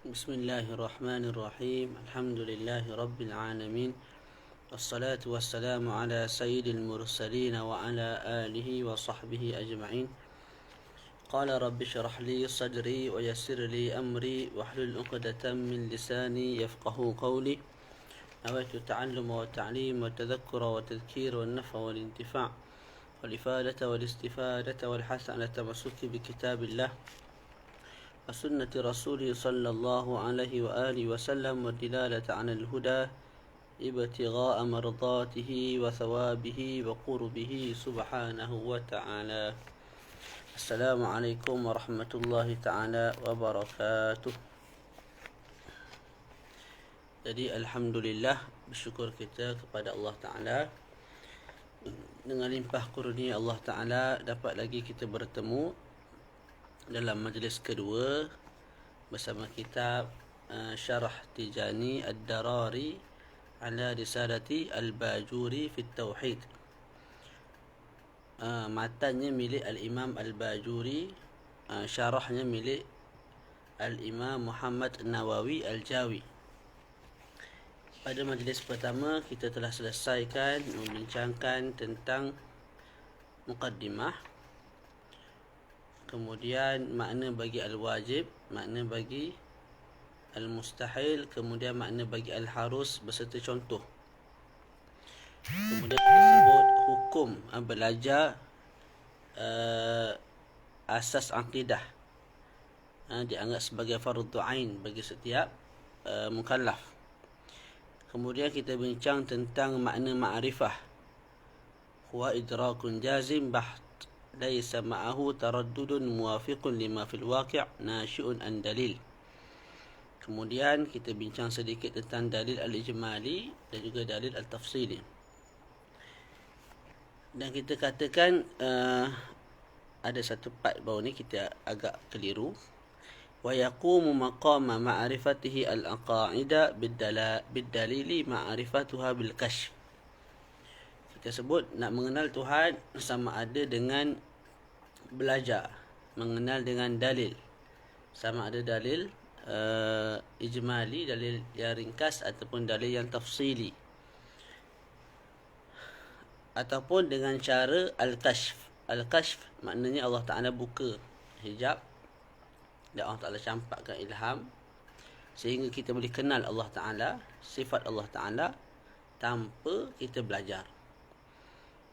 بسم الله الرحمن الرحيم. الحمد لله رب العالمين، والصلاة والسلام على سيد المرسلين وعلى آله وصحبه أجمعين. قال رب اشرح لي صدري ويسر لي أمري واحلل عقدة من لساني يفقه قولي. نويت التعلم والتعليم والتذكر والتذكير والنفع والانتفاع والإفادة والاستفادة والحث على التمسك بكتاب الله وسنة رسوله صلى الله عليه وآله وسلم والدلالة على الهدى ابتغاء مرضاته وثوابه وقربه سبحانه وتعالى. السلام عليكم ورحمة الله تعالى وبركاته. Jadi alhamdulillah, bersyukur kita kepada Allah Ta'ala. Dengan limpah kurnia Allah Ta'ala dapat lagi kita bertemu dalam majlis kedua bersama kitab Syarah Tijani Ad-Darari ala Risalati Al-Bajuri fi Tauhid. Matannya milik Al-Imam Al-Bajuri, syarahnya milik Al-Imam Muhammad Nawawi Al-Jawi. Pada majlis pertama kita telah selesaikan membincangkan tentang muqaddimah, kemudian makna bagi al-wajib, makna bagi al-mustahil, kemudian makna bagi al-harus beserta contoh. Kemudian kita sebut hukum belajar asas akidah, dianggap sebagai fardu ain bagi setiap mukallaf. Kemudian kita bincang tentang makna ma'rifah, huwa idrakun jazim baht laisa ma'ahu taraddudun muwafiqun lima fil waqi' nashi'un an dalil. Kemudian kita bincang sedikit tentang dalil al-ijmali dan juga dalil al-tafsili. Dan kita katakan ada satu part bawah ni kita agak keliru. Wa yaqumu maqama ma'rifatihi al-aqaida bid-dalili ma'rifatuha bil kashf. Kita sebut nak mengenal Tuhan sama ada dengan belajar, mengenal dengan dalil, sama ada dalil ijmali, dalil yang ringkas, ataupun dalil yang tafsili, ataupun dengan cara al-kashf. Al-kashf maknanya Allah Ta'ala buka hijab dan Allah Ta'ala campakkan ilham sehingga kita boleh kenal Allah Ta'ala, sifat Allah Ta'ala tanpa kita belajar.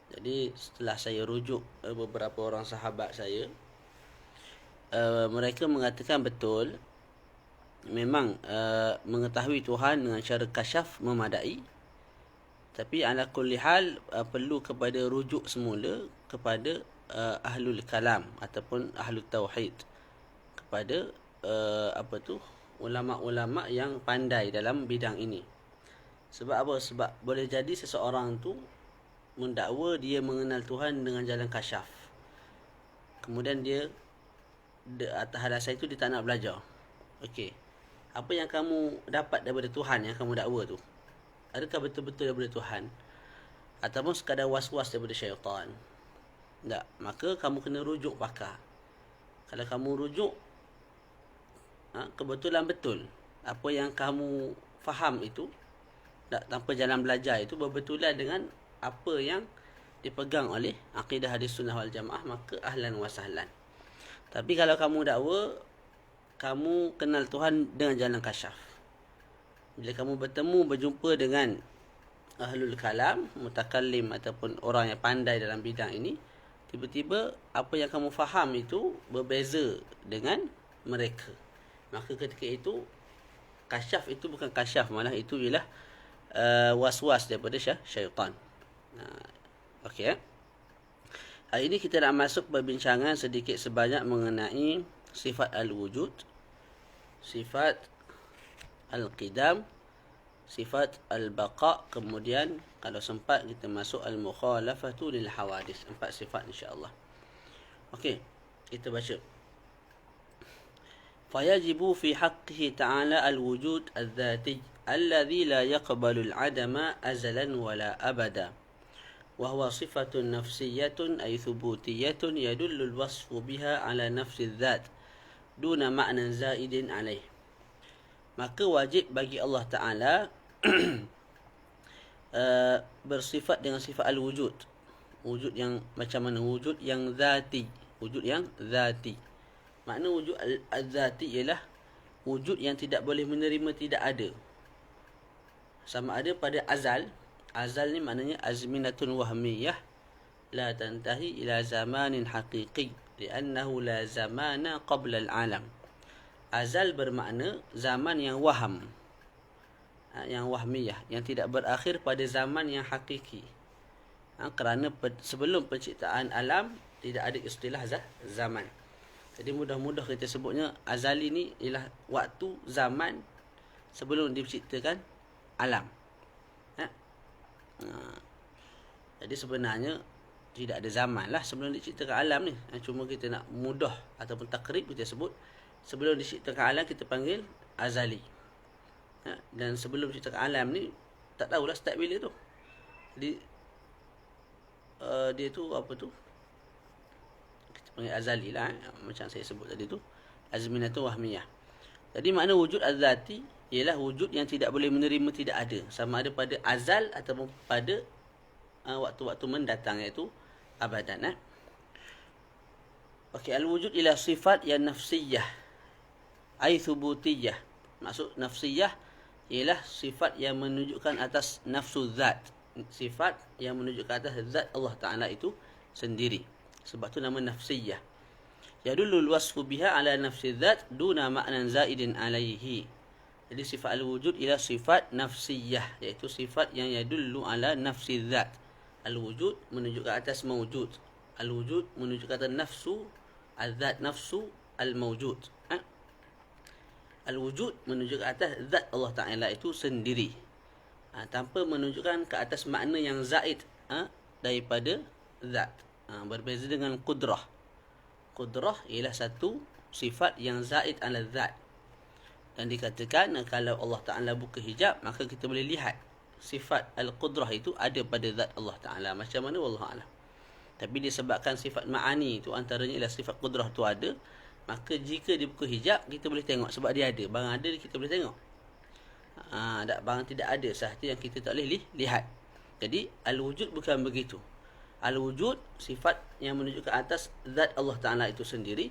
Jadi setelah saya rujuk beberapa orang sahabat saya, mereka mengatakan betul, memang mengetahui Tuhan dengan cara kasyaf memadai, tapi ala kulli hal perlu kepada rujuk semula kepada ahlul kalam ataupun ahlul tauhid, kepada ulama-ulama yang pandai dalam bidang ini. Sebab apa? Sebab boleh jadi seseorang tu mendakwa dia mengenal Tuhan dengan jalan kasyaf, kemudian dia atas alasan itu dia tak nak belajar. Okey, apa yang kamu dapat daripada Tuhan yang kamu dakwa tu? Adakah betul-betul daripada Tuhan, ataupun sekadar was-was daripada syaitan? Tak, maka kamu kena rujuk pakar. Kalau kamu rujuk kebetulan betul apa yang kamu faham itu, tak, tanpa jalan belajar itu berbetulan dengan apa yang dipegang oleh akidah hadis sunnah wal jamaah, maka ahlan wa sahlan. Tapi kalau kamu dakwa kamu kenal Tuhan dengan jalan kasyaf, bila kamu berjumpa dengan ahlul kalam, mutakallim ataupun orang yang pandai dalam bidang ini, tiba-tiba apa yang kamu faham itu berbeza dengan mereka, maka ketika itu kasyaf itu bukan kasyaf, malah itu ialah was-was daripada syaitan. Okey. Hari ini kita nak masuk perbincangan sedikit sebanyak mengenai sifat al-wujud, sifat al-qidam, sifat al-baqa', kemudian kalau sempat kita masuk al-mukhalafatu lil hawadis. 4 sifat insya-Allah. Okey, kita baca. Fayajibu fi haqqihi ta'ala al-wujud al-dhati alladhi la yaqbalu al-'adama azalan wala abada. وهو صفة نفسية أي ثبوتية يدل الوصف بها على نفس الذات دون معنى زائد عليه. maka wajib bagi Allah Ta'ala bersifat dengan sifat al-wujud. Wujud yang macam mana? Wujud yang zati. Wujud yang zati. Makna wujud al-zati ialah wujud yang tidak boleh menerima tidak ada. Sama ada pada azal. Azal ni maknanya azminatun wahmiyah la tantahi ila zamanin haqiqi li'annahu la zamana qabla al-alam. Azal bermakna zaman yang waham, yang wahmiyah, yang tidak berakhir pada zaman yang hakiki. Kerana sebelum penciptaan alam tidak ada istilah zaman. Jadi mudah-mudah kita sebutnya azali ni ialah waktu, zaman sebelum diciptakan alam. Jadi sebenarnya tidak ada zaman lah sebelum diciptakan alam ni. Cuma kita nak mudah ataupun takrib kita sebut sebelum diciptakan alam kita panggil azali. Dan sebelum diciptakan alam ni tak tahulah start bila tu. Jadi dia tu apa tu? Kita panggil azali lah. Macam saya sebut tadi tu, azminatu wahmiyah. Jadi makna wujud az-zati ialah wujud yang tidak boleh menerima tidak ada, sama ada pada azal ataupun pada waktu-waktu mendatang, iaitu abadan. Okey, al-wujud ialah sifat yang nafsiyah ai thubutiyah. Maksud nafsiyah ialah sifat yang menunjukkan atas nafsu zat, sifat yang menunjukkan atas zat Allah Ta'ala itu sendiri. Sebab tu nama nafsiyah. Yadullul wasfu biha ala nafsi zat duna ma'nan zaidin alaihi. Jadi sifat al-wujud ialah sifat nafsiyah, iaitu sifat yang yadullu ala nafsi zat. Al-wujud menunjukkan atas mawjud. Al-wujud menunjukkan atas nafsu al-zat, nafsu al-mawjud. Al-wujud menunjukkan atas zat Allah Ta'ala itu sendiri, tanpa menunjukkan ke atas makna yang zaid daripada zat. Berbeza dengan qudrah. Qudrah ialah satu sifat yang zaid ala zat. Dan dikatakan kalau Allah Ta'ala buka hijab, maka kita boleh lihat sifat al-qudrah itu ada pada zat Allah Ta'ala. Macam mana? Wallahualam. Tapi disebabkan sifat ma'ani itu antaranya ialah sifat qudrah itu ada, maka jika dibuka hijab, kita boleh tengok. Sebab dia ada. Barang ada, kita boleh tengok. Barang tidak ada sahaja yang kita tak boleh lihat. Jadi, al-wujud bukan begitu. Al-wujud, sifat yang menunjukkan atas zat Allah Ta'ala itu sendiri,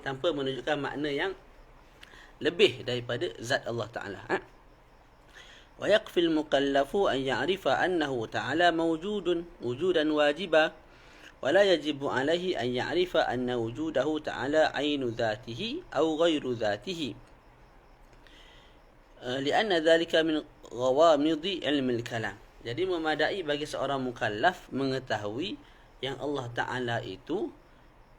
tanpa menunjukkan makna yang lebih daripada zat Allah Ta'ala. Wa yaqfil mukallafu an ya'rifa annahu ta'ala mawjudun wujudan wajiba. ولا يجب عليه أن يعرف أن وجوده تعالى عين ذاته أو غير ذاته لأن ذلك من غوامض علم الكلام. Jadi memadai bagi seorang mukallaf mengetahui yang Allah Ta'ala itu,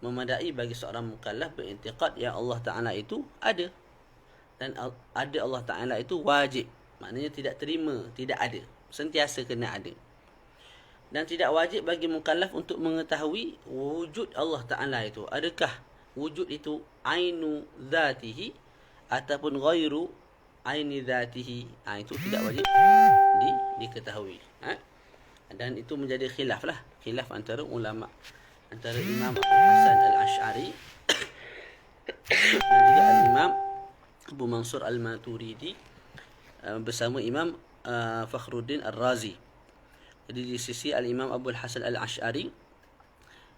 memadai bagi seorang mukallaf berintiqad yang Allah Ta'ala itu ada. Dan ada Allah Ta'ala itu wajib. Maknanya tidak terima, tidak ada. Sentiasa kena ada. Dan tidak wajib bagi mukallaf untuk mengetahui wujud Allah Ta'ala itu. Adakah wujud itu ainu zatihi ataupun ghairu aini zatihi. Itu tidak wajib diketahui. Dan itu menjadi khilaf lah. Khilaf antara ulama. Antara Imam Abu Hasan al-Ash'ari dan juga al-Imam Abu Mansur al-Maturidi bersama Imam Fakhruddin al-Razi. Jadi di sisi al-Imam Abu Hasan al-Ash'ari,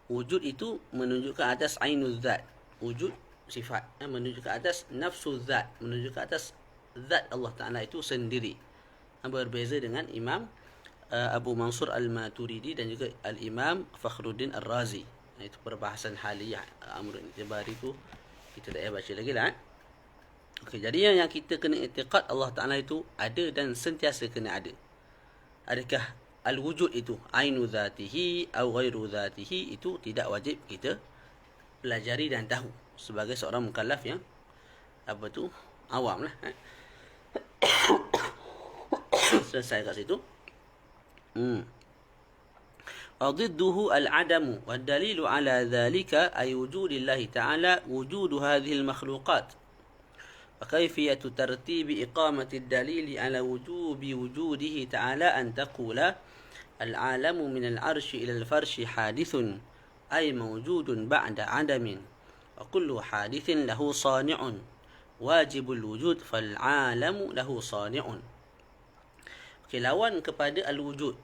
wujud itu menunjukkan atas ainul zat. Wujud sifat menunjukkan atas nafsu zat, menunjukkan atas zat Allah Ta'ala itu sendiri. Berbeza dengan Imam Abu Mansur al-Maturidi dan juga al-Imam Fakhruddin al-Razi. Itu perbahasan haliyah Amrul Intibari itu kita tak payah baca lagi lah. Okey, jadi yang kita kena i'tiqad Allah Ta'ala itu ada dan sentiasa kena ada. Adakah al-wujud itu ainu zatihi atau ghairu zatihi, itu tidak wajib kita pelajari dan tahu sebagai seorang mukallaf yang awam lah. Selesai kat situ. وضده العدم والدليل على ذلك أي وجود الله تعالى وجود هذه المخلوقات. وكيفية ترتيب إقامة الدليل على وجوده تعالى أن تقول العالم من العرش إلى الفرش حادث أي موجود بعد عدم وكل حادث له صانع wajibul wujud fal alamu lahu sani'un. Okey, lawan kepada al-wujud.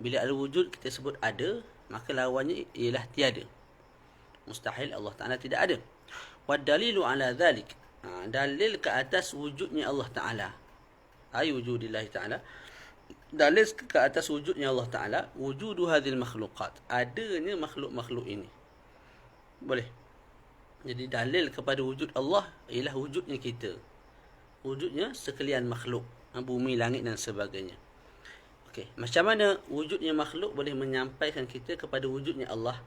Bila al-wujud kita sebut ada, maka lawannya ialah tiada. Mustahil, Allah Ta'ala tidak ada. Wad dalilu ala dhalik. Dalil ke atas wujudnya Allah Ta'ala. Ay wujudillahi Ta'ala. Dalil ke atas wujudnya Allah Ta'ala. Wujudu hadhil makhluqat. Adanya makhluk-makhluk ini. Boleh. Jadi dalil kepada wujud Allah ialah wujudnya kita. Wujudnya sekalian makhluk. Bumi, langit dan sebagainya. Okey, macam mana wujudnya makhluk boleh menyampaikan kita kepada wujudnya Allah?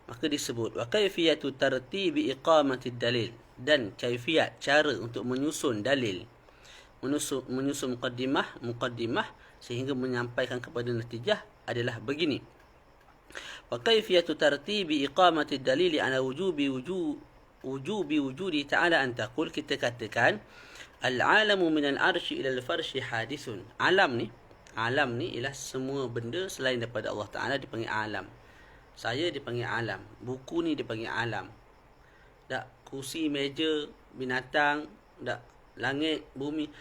Maka disebut wa kaifiyatu tartibi iqamatid dalil, dan kaifiat cara untuk menyusun dalil, menyusun muqaddimah sehingga menyampaikan kepada natijah adalah begini. Wa kaifiyatu tartibi iqamatid dalili ala wujubi wujudi ta'ala an taqul, kita katakan al-alamu minal arshi ila al-farshi hadithun. Alam ni ialah semua benda selain daripada Allah Ta'ala dipanggil alam. Saya dipanggil alam. Buku ni dipanggil alam. Tak, kursi, meja, binatang, tak, langit, bumi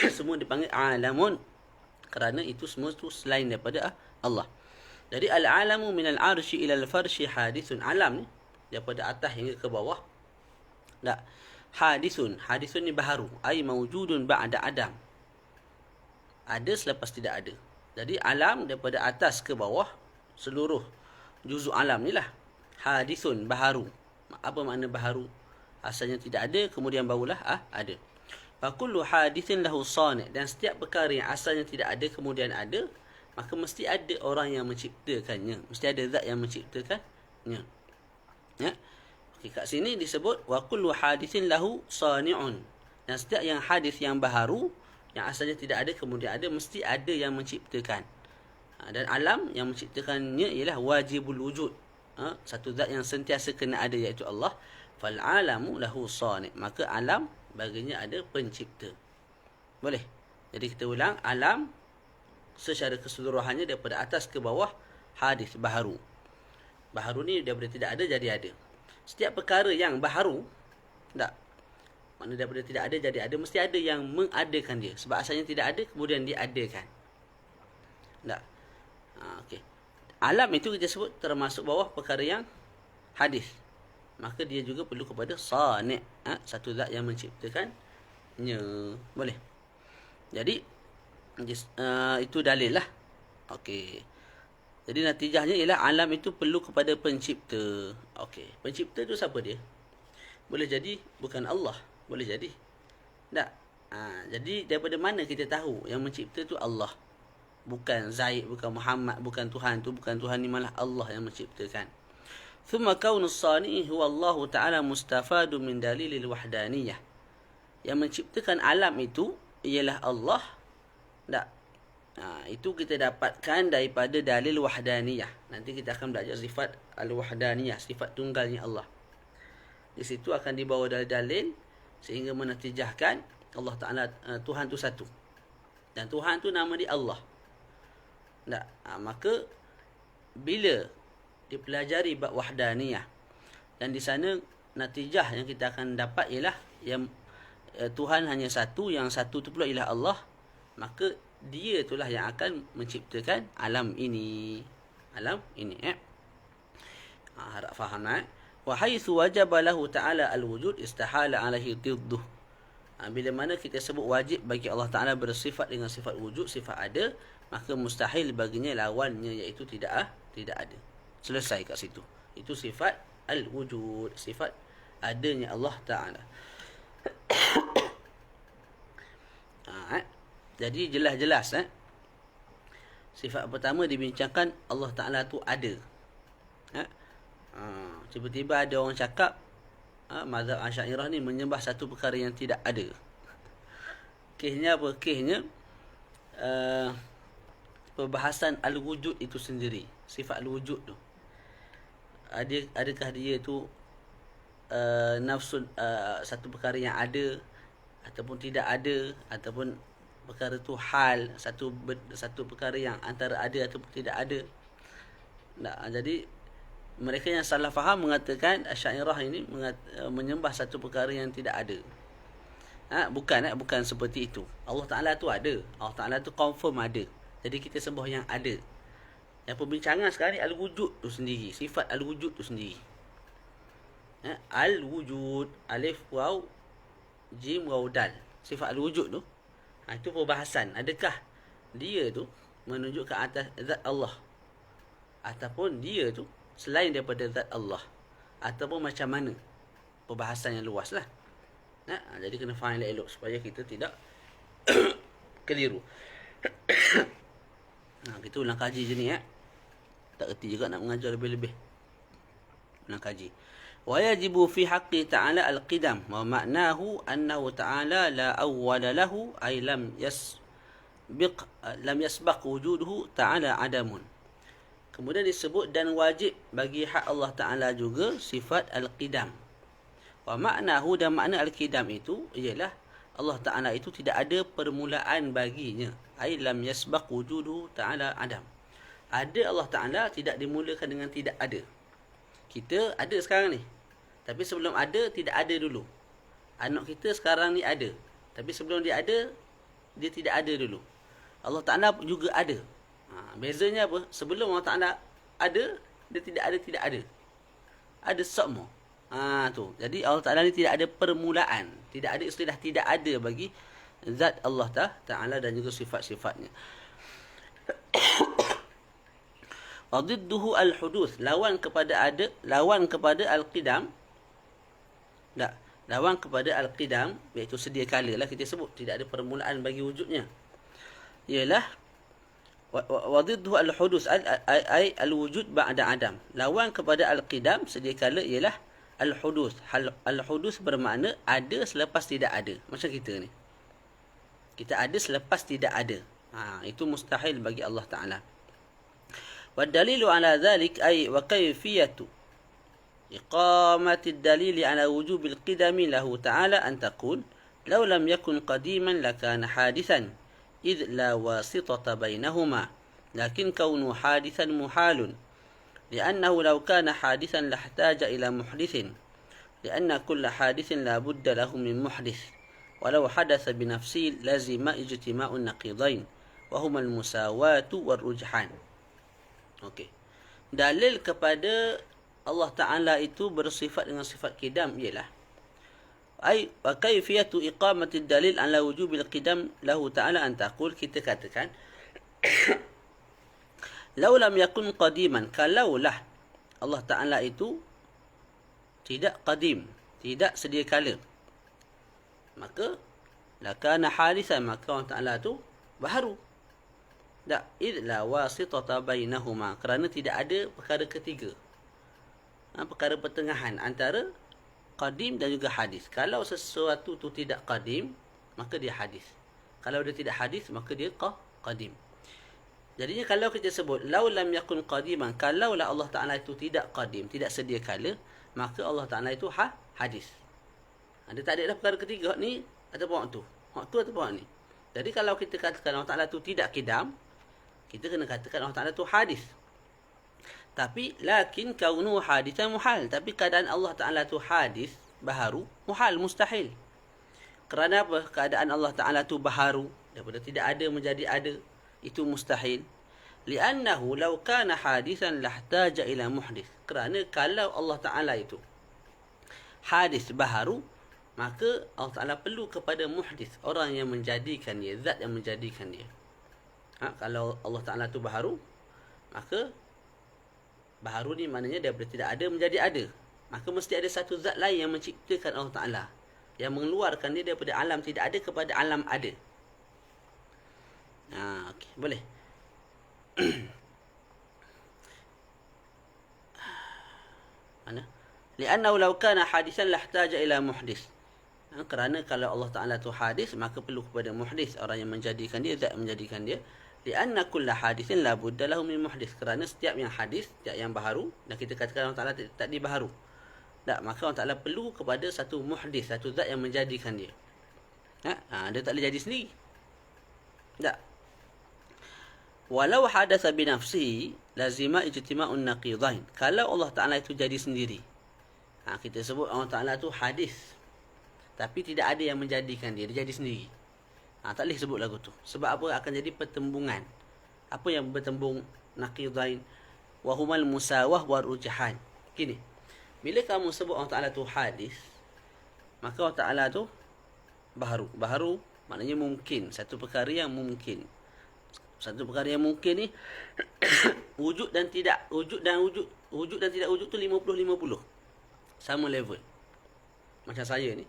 semua dipanggil alamun. Kerana itu semua tu selain daripada Allah. Jadi al-alamu minal arshi ila al-farshi hadithun. Alam ni daripada atas hingga ke bawah. Tak, Hadisun ni baharu. Ay mawjudun ba'da adam. Ada selepas tidak ada. Jadi alam daripada atas ke bawah, seluruh juzuk alam ni lah. Hadisun, baharu. Apa makna baharu? Asalnya tidak ada, kemudian barulah ada. Fakullu hadithin lahu sani'. Dan setiap perkara yang asalnya tidak ada, kemudian ada, maka mesti ada orang yang menciptakannya. Mesti ada zat yang menciptakannya. Ya. Okay, kat sini disebut wa kullu hadithin lahu sani'un. Dan setiap yang hadis yang baharu, yang asalnya tidak ada kemudian ada, mesti ada yang menciptakan. Dan alam yang menciptakannya ialah wajibul wujud. Satu zat yang sentiasa kena ada, iaitu Allah. Fal alamu lahu sani'. Maka alam baginya ada pencipta. Boleh. Jadi kita ulang, alam secara keseluruhannya daripada atas ke bawah hadis baharu. Baharu ni daripada tidak ada jadi ada. Setiap perkara yang baharu, tak, makna daripada tidak ada jadi ada, mesti ada yang mengadakan dia. Sebab asalnya tidak ada, kemudian diadakan. Tak. Okey. Alam itu kita sebut termasuk bawah perkara yang hadis. Maka dia juga perlu kepada sani', satu zat yang menciptakannya. Boleh. Jadi itu dalil lah. Okey. Jadi natijahnya ialah alam itu perlu kepada pencipta. Okey, pencipta tu siapa dia? Boleh jadi bukan Allah, boleh jadi. Tak. Jadi daripada mana kita tahu yang mencipta tu Allah? Bukan Zaid, bukan Muhammad, bukan Tuhan tu, bukan Tuhan ni, malah Allah yang menciptakan. Thumma kaunus sani' huwa Allah Ta'ala mustafadu min dalilil wahdaniyah. Yang menciptakan alam itu ialah Allah. Tak. Itu kita dapatkan daripada dalil wahdaniyah. Nanti kita akan belajar sifat al-wahdaniyah, sifat tunggalnya Allah. Di situ akan dibawa dalil sehingga menatijahkan Allah Ta'ala, Tuhan tu satu. Dan Tuhan tu nama dia Allah. Tak? Maka bila dipelajari bab wahdaniyah, dan di sana natijah yang kita akan dapat ialah yang Tuhan hanya satu, yang satu tu pula ialah Allah, maka dia itulah yang akan menciptakan alam ini. Harap faham. Wa haitsu wajaba lahu ta'ala al-wujud istahala alaihi didduh. Bila mana kita sebut wajib bagi Allah Ta'ala bersifat dengan sifat wujud, sifat ada, maka mustahil baginya lawannya, iaitu tidak ada. Selesai kat situ. Itu sifat al-wujud, sifat adanya Allah Ta'ala. Jadi jelas-jelas sifat pertama dibincangkan, Allah Ta'ala tu ada. Tiba-tiba ada orang cakap mazhab Asy'ariyah ni menyembah satu perkara yang tidak ada. Kesnya apa? Kesnya perbahasan al-wujud itu sendiri, sifat al-wujud tu. Adakah dia tu nafsu, satu perkara yang ada ataupun tidak ada, ataupun perkara tu hal, satu perkara yang antara ada ataupun tidak ada. Jadi mereka yang salah faham mengatakan Asy'ariyah ini menyembah satu perkara yang tidak ada. Bukan seperti itu. Allah Ta'ala tu ada. Allah Ta'ala tu confirm ada. Jadi kita sembah yang ada. Yang perbincangan sekarang ni al-wujud tu sendiri. Sifat al-wujud tu sendiri. Al-wujud. Alif, waw, jim, waw, dal. Sifat al-wujud tu. Itu perbahasan. Adakah dia tu menunjuk ke atas zat Allah? Ataupun dia tu selain daripada zat Allah? Ataupun macam mana? Perbahasan yang luas lah. Jadi kena faham elok-elok supaya kita tidak keliru. Kita ulang kaji je ni. Tak erti juga nak mengajar lebih-lebih. Ulang kaji. Wa yajibu fi haqqi ta'ala al-qidam wa ma'nahu annahu ta'ala la awwala lahu ay lam yasbaq wujuduhu ta'ala adamun. Kemudian disebut dan wajib bagi hak Allah Ta'ala juga sifat al-qidam. Wa ma'nahu, dan makna al-qidam itu ialah Allah Ta'ala itu tidak ada permulaan baginya. Ay lam yasbaq wujuduhu ta'ala adam. Ada Allah Ta'ala tidak dimulakan dengan tidak ada. Kita ada sekarang ni. Tapi sebelum ada, tidak ada dulu. Anak kita sekarang ni ada. Tapi sebelum dia ada, dia tidak ada dulu. Allah Ta'ala juga ada. Bezanya apa? Sebelum Allah Ta'ala ada, dia tidak ada. Ada semua. Tu. Jadi Allah Ta'ala ni tidak ada permulaan. Tidak ada istilah tidak ada bagi zat Allah Ta'ala dan juga sifat-sifatnya. Wadidduhu al-huduth. Lawan kepada al-qidam. Lawan kepada al-qidam, iaitu sedia kala lah kita sebut. Tidak ada permulaan bagi wujudnya. Ialah wadidduhu al-huduth ay al-wujud ba'da adam. Lawan kepada al-qidam sedia kala ialah al-huduth. Al-huduth bermakna ada selepas tidak ada. Macam kita ni. Kita ada selepas tidak ada. Itu mustahil bagi Allah Ta'ala. والدليل على ذلك أي وكيفية إقامة الدليل على وجوب القدم له تعالى أن تقول لو لم يكن قديما لكان حادثا إذ لا واسطة بينهما لكن كونه حادثا محال لأنه لو كان حادثا لاحتاج إلى محدث لأن كل حادث لا بد له من محدث ولو حدث بنفسه لزم اجتماع النقيضين وهما المساواة والرجحان. Okey. Dalil kepada Allah Ta'ala itu bersifat dengan sifat qidam ialah wa kaifiyatu iqamati dalil ala wujubil qidam lahu ta'ala an taqul, kita katakan law lam yakun qadiman, kalaulah Allah Ta'ala itu tidak qadim, tidak sedia kala, maka lakana hadisan, maka Allah Ta'ala itu baharu. Idla wasitata bainahuma, kerana tidak ada perkara ketiga, perkara pertengahan antara qadim dan juga hadis. Kalau sesuatu tu tidak qadim, maka dia hadis. Kalau dia tidak hadis, maka dia qadim. Jadinya kalau kita sebut lau lam yakun qadiman, kalaulah Allah Ta'ala itu tidak qadim, tidak sedia kala, maka Allah Ta'ala itu hadis. Dia tak ada dah perkara ketiga ni ataupun waktu ataupun waktu ni. Jadi kalau kita katakan Allah Ta'ala itu tidak qidam, kita kena katakan Allah Ta'ala itu hadis. Tapi lakin kaunu hadithan muhal, tapi keadaan Allah Ta'ala itu hadis, baharu, muhal, mustahil. Kerana apa? Keadaan Allah Ta'ala itu baharu, daripada tidak ada menjadi ada, itu mustahil. Li'annahu law kana hadithan lahtaja ila muhdith. Kerana kalau Allah Ta'ala itu hadis, baharu, maka Allah Ta'ala perlu kepada muhdith, orang yang menjadikan dia, zat yang menjadikan dia. Kalau Allah Ta'ala tu baharu, maka baharu ni maknanya daripada tidak ada menjadi ada. Maka mesti ada satu zat lain yang menciptakan Allah Ta'ala, yang mengeluarkan dia daripada alam tidak ada kepada alam ada. Okey, boleh. Mana? Li'annahu law kana hadisan lahtaja ila muhdith. Kerana kalau Allah Ta'ala tu hadis, maka perlu kepada muhdith, orang yang menjadikan dia, zat yang menjadikan dia. Lianna kulla hadithin la budda lahu min muhdith. Kerana setiap yang hadis, setiap yang baharu, dan kita katakan Allah Ta'ala tak dibaharu, maka Allah Ta'ala perlu kepada satu muhdith, satu zat yang menjadikan dia. Dia tak boleh jadi sendiri. Tak. Walau hadatsa bi nafsihi lazima ijtima'un naqidain. Kalau Allah Taala itu jadi sendiri. Kita sebut Allah Taala tu hadis. Tapi tidak ada yang menjadikan dia jadi sendiri. Tak boleh sebut lagu tu. Sebab apa? Akan jadi pertembungan. Apa yang bertembung? Naqidain. Wa humal musawah wa rujhan. Gini. Bila kamu sebut Allah Taala tu hadis, maka Allah Taala tu baharu. Baharu maknanya mungkin. Satu perkara yang mungkin. Satu perkara yang mungkin ni wujud dan tidak wujud dan tidak wujud tu 50-50. Sama level. Macam saya ni.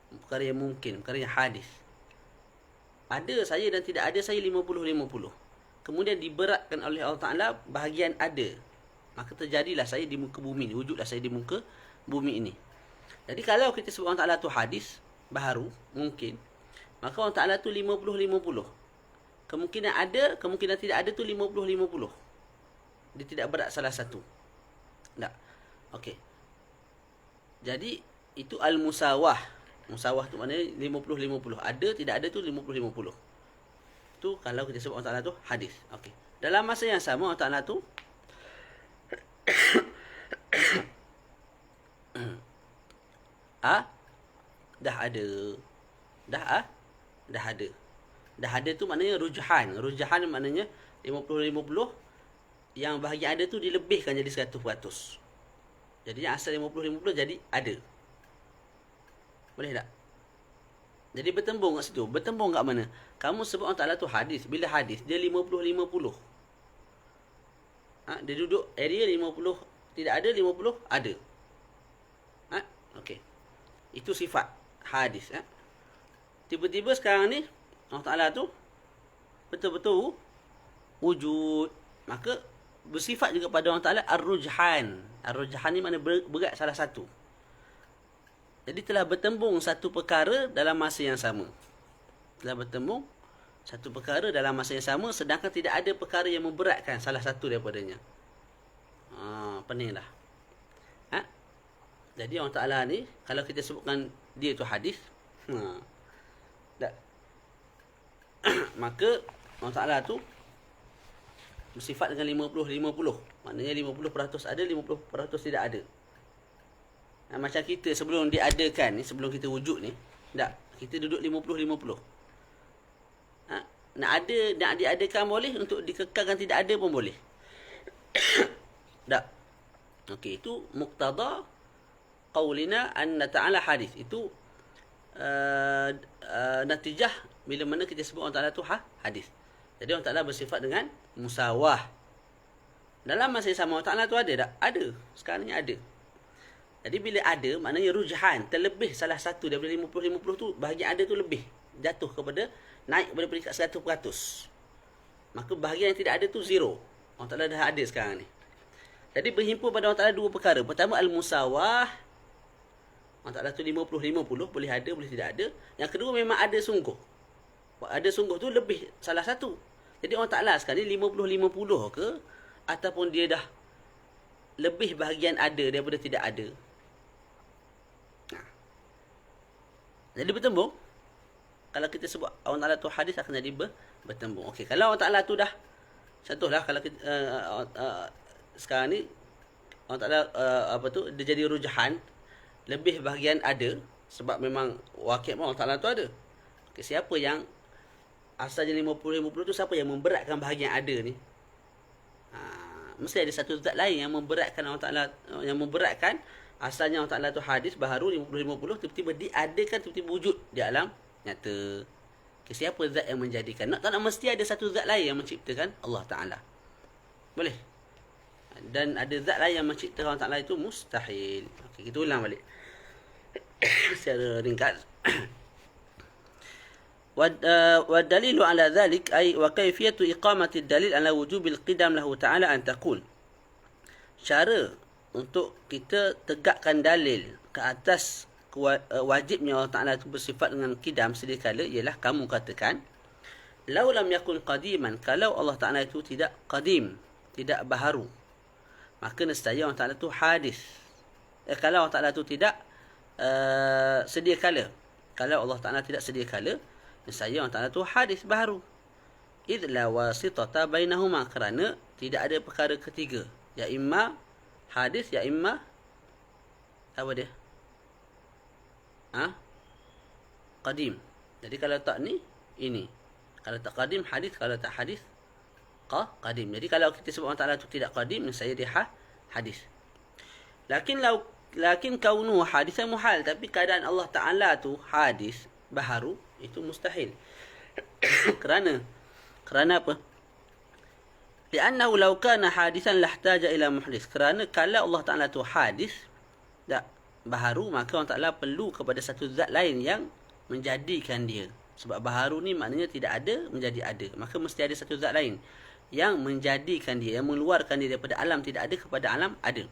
Perkara yang mungkin, perkara yang hadis. Ada saya dan tidak ada saya 50-50. Kemudian diberatkan oleh Allah Ta'ala bahagian ada. Maka terjadilah saya di muka bumi ni. Wujudlah saya di muka bumi ini. Jadi kalau kita sebut Allah Ta'ala tu hadis, baharu, mungkin. Maka Allah Ta'ala tu 50-50. Kemungkinan ada, kemungkinan tidak ada tu 50-50. Dia tidak berat salah satu. Tak. Okey. Jadi itu al-musawah. Musawah tu maknanya 50-50. Ada, tidak ada tu 50-50. Tu kalau kita sebut Allah Ta'ala tu hadis. Okey. Dalam masa yang sama Allah Ta'ala tu dah ada. Dah ada. Dah ada tu maknanya rujhan. Rujhan maknanya 50-50. Yang bahagian ada tu dilebihkan jadi 100%. Jadi yang asal 50-50 jadi ada. Boleh tak? Jadi bertembung kat situ. Bertembung kat mana? Kamu sebut Allah Ta'ala tu hadis. Bila hadis, dia 50-50. Dia duduk area 50. Tidak ada, 50 ada. Okey. Itu sifat hadis. Tiba-tiba sekarang ni, Allah Ta'ala tu betul-betul wujud. Maka bersifat juga pada Allah Ta'ala ar-rujhan. Ar-rujhan ni makna berat salah satu. Jadi telah bertembung satu perkara dalam masa yang sama. Telah bertembung satu perkara dalam masa yang sama, sedangkan tidak ada perkara yang memberatkan salah satu daripadanya. Peninglah. Jadi Allah Ta'ala ni, kalau kita sebutkan dia tu hadis, tak. Maka Allah Ta'ala tu bersifat dengan 50-50. Maknanya 50% ada, 50% tidak ada. Macam kita sebelum diadakan ni, sebelum kita wujud ni, tak, kita duduk 50-50. Nak ada, nak diadakan boleh, untuk dikekalkan tidak ada pun boleh. Tak. Okey, itu muqtada qaulina anna ta'ala hadis. Itu natijah bila mana kita sebut Allah Ta'ala tu hadis. Jadi Allah Ta'ala bersifat dengan musawah. Dalam masa yang sama Allah Ta'ala tu ada tak? Ada. Sekarang ni ada. Jadi bila ada, maknanya rujhan, terlebih salah satu daripada 50-50 tu, bahagian ada tu lebih. Jatuh kepada, naik kepada peringkat 100%. Maka bahagian yang tidak ada tu zero. Allah Ta'ala dah ada sekarang ni. Jadi berhimpun pada Allah Ta'ala dua perkara. Pertama, al-musawah. Allah Ta'ala tu 50-50, boleh ada, boleh tidak ada. Yang kedua, memang ada sungguh. Ada sungguh tu lebih salah satu. Jadi Allah Ta'ala sekarang ni 50-50 ke, ataupun dia dah lebih bahagian ada daripada tidak ada. Jadi bertembung. Kalau kita sebut Allah Ta'ala tu hadis, akan jadi bertembung. Okey, kalau Allah Ta'ala tu dah, contohlah kalau kita sekarang ni Allah Ta'ala dia jadi rujhan, lebih bahagian ada, sebab memang wakil Allah Ta'ala tu ada. Okey, siapa yang asalnya 50-50 tu, siapa yang memberatkan bahagian ada ni? Mesti ada satu zat lain yang memberatkan Allah Ta'ala, yang memberatkan. Asalnya Allah Ta'ala tu hadis, baharu 50-50, tiba-tiba diadakan, tiba-tiba wujud di alam nyata. Okay, siapa zat yang menjadikan? Tak nak mesti ada satu zat lain yang menciptakan Allah Ta'ala. Boleh. Dan ada zat lain yang menciptakan Allah Ta'ala, itu mustahil. Okay, kita ulang balik secara ringkas. والدليل على ذلك أي وكيفية إقامة الدليل على وجوب القدم له تعالى أن تقول. Cara untuk kita tegakkan dalil ke atas wajibnya Allah Ta'ala itu bersifat dengan qidam sedia kala, ialah kamu katakan, lau lam yakun qadiman, kalau Allah Ta'ala itu tidak qadim, tidak baharu, maka nescaya Allah Ta'ala itu hadis. Kalau Allah Ta'ala itu tidak sedia kala, kalau Allah Ta'ala tidak sedia kala, nescaya Allah Ta'ala tu hadis baharu. Idh la wasitata bainahuma, kerana tidak ada perkara ketiga. Ya imma hadis, ya imma apa dia? Qadim. Jadi kalau tak ni, ini. Kalau tak qadim, hadis. Kalau tak hadis, qadim. Jadi kalau kita sebut Allah Ta'ala tu tidak qadim, saya dia hadis. Lakin kaunu hadisan muhal. Tapi keadaan Allah Ta'ala tu hadis, baharu, itu mustahil. Kerana apa? Li'annahu law kana hadisan lahtaja ila muhdis. Kerana kalau Allah Ta'ala tu hadis, tak baharu, maka Allah Ta'ala perlu kepada satu zat lain yang menjadikan dia. Sebab baharu ni maknanya tidak ada menjadi ada. Maka mesti ada satu zat lain yang menjadikan dia, yang mengeluarkan dia daripada alam tidak ada kepada alam ada.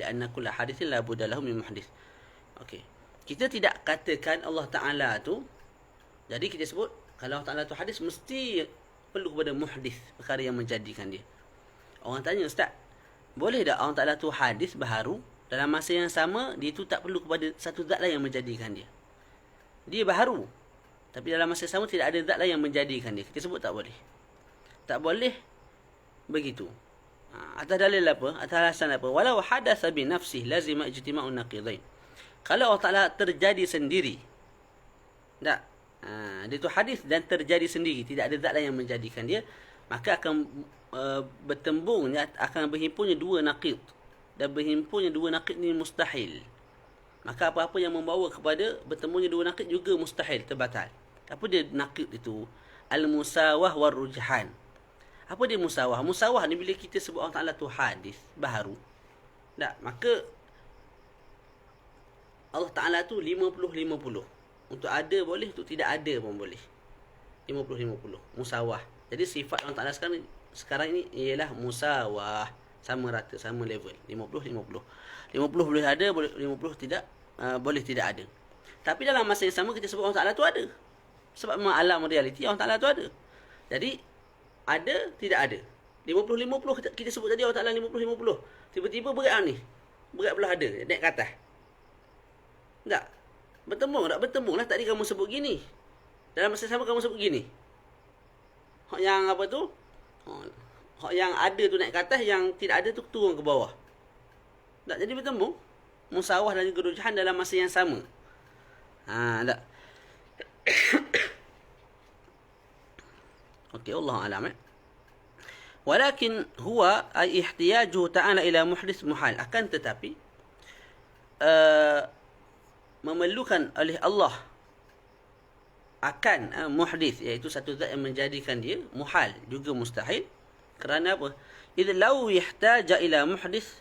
Li'anna kulla hadithin la budda lahu min muhdis. Okey. Kita tidak katakan Allah Ta'ala tu, jadi kita sebut kalau Allah Ta'ala tu hadis, mesti perlu kepada muhdis, perkara yang menjadikan dia. Orang tanya, Ustaz, boleh tak Allah Ta'ala tu hadis baharu, dalam masa yang sama dia tu tak perlu kepada satu zat lain yang menjadikan dia? Dia baharu, tapi dalam masa yang sama tidak ada zat lain yang menjadikan dia. Kita sebut tak boleh. Tak boleh begitu. Atas dalil apa? Atas alasan apa? Walau hadatsa bi nafsihi lazima ijtima'un naqidain. Kalau Allah Ta'ala terjadi sendiri, tak, dia tu hadis dan terjadi sendiri, tidak ada zat lain yang menjadikan dia, maka akan bertembungnya, akan berhimpunnya dua naqid. Dan berhimpunnya dua naqid ni mustahil. Maka apa-apa yang membawa kepada bertemunya dua naqid juga mustahil, terbatal. Apa dia naqid itu? Al-musawah war-rujhan. Apa dia musawah? Musawah ni bila kita sebut Allah Ta'ala tu hadis baharu, tak, maka Allah Ta'ala tu 50-50. Untuk ada boleh, untuk tidak ada pun boleh. 50-50. Musawah. Jadi sifat Allah Ta'ala sekarang ini ialah musawah. Sama rata, sama level. 50-50. 50 boleh ada, 50 tidak, boleh tidak ada. Tapi dalam masa yang sama kita sebut Allah Ta'ala tu ada. Sebab memang alam realiti Allah Ta'ala tu ada. Jadi, ada, tidak ada. 50-50 kita sebut tadi Allah Ta'ala 50-50. Tiba-tiba berat ni. Berat belah ada. Naik ke atas. Tak? Bertembung tak? Bertembung lah. Tadi kamu sebut gini. Dalam masa sama kamu sebut gini. Yang apa tu? Yang ada tu naik ke atas, yang tidak ada tu turun ke bawah. Tak? Jadi bertembung. Musawah dan juga rujahan dalam masa yang sama. Tak? Okey, Allah alam. Walakin huwa ay ihtiyajuhu ta'ala ila muhdits muhal. Akan tetapi memerlukan oleh Allah akan muhdits, iaitu satu zat yang menjadikan dia, muhal, juga mustahil. Kerana apa? Idh law yahtaja ila muhdits,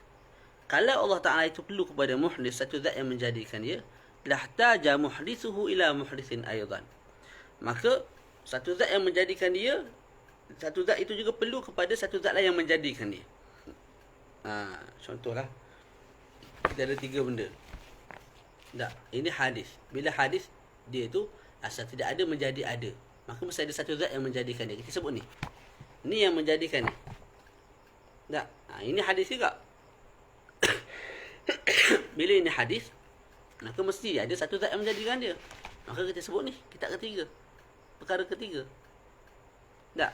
kalau Allah Ta'ala itu perlu kepada muhdits, satu zat yang menjadikan dia, lahtaja muhditsuhu ila muhditsin aidan. Maka satu zat yang menjadikan dia, satu zat itu juga perlu kepada satu zat lain yang menjadikan dia. Contohlah, kita ada 3 benda. Tak, ini hadis. Bila hadis, dia tu asal tidak ada menjadi ada, maka mesti ada satu zat yang menjadikan dia. Kita sebut ni. Ni yang menjadikan ni. Tak, ini hadis juga. Bila ini hadis, maka mesti ada satu zat yang menjadikan dia. Maka kita sebut ni, kitab ketiga. Perkara ketiga. Tak?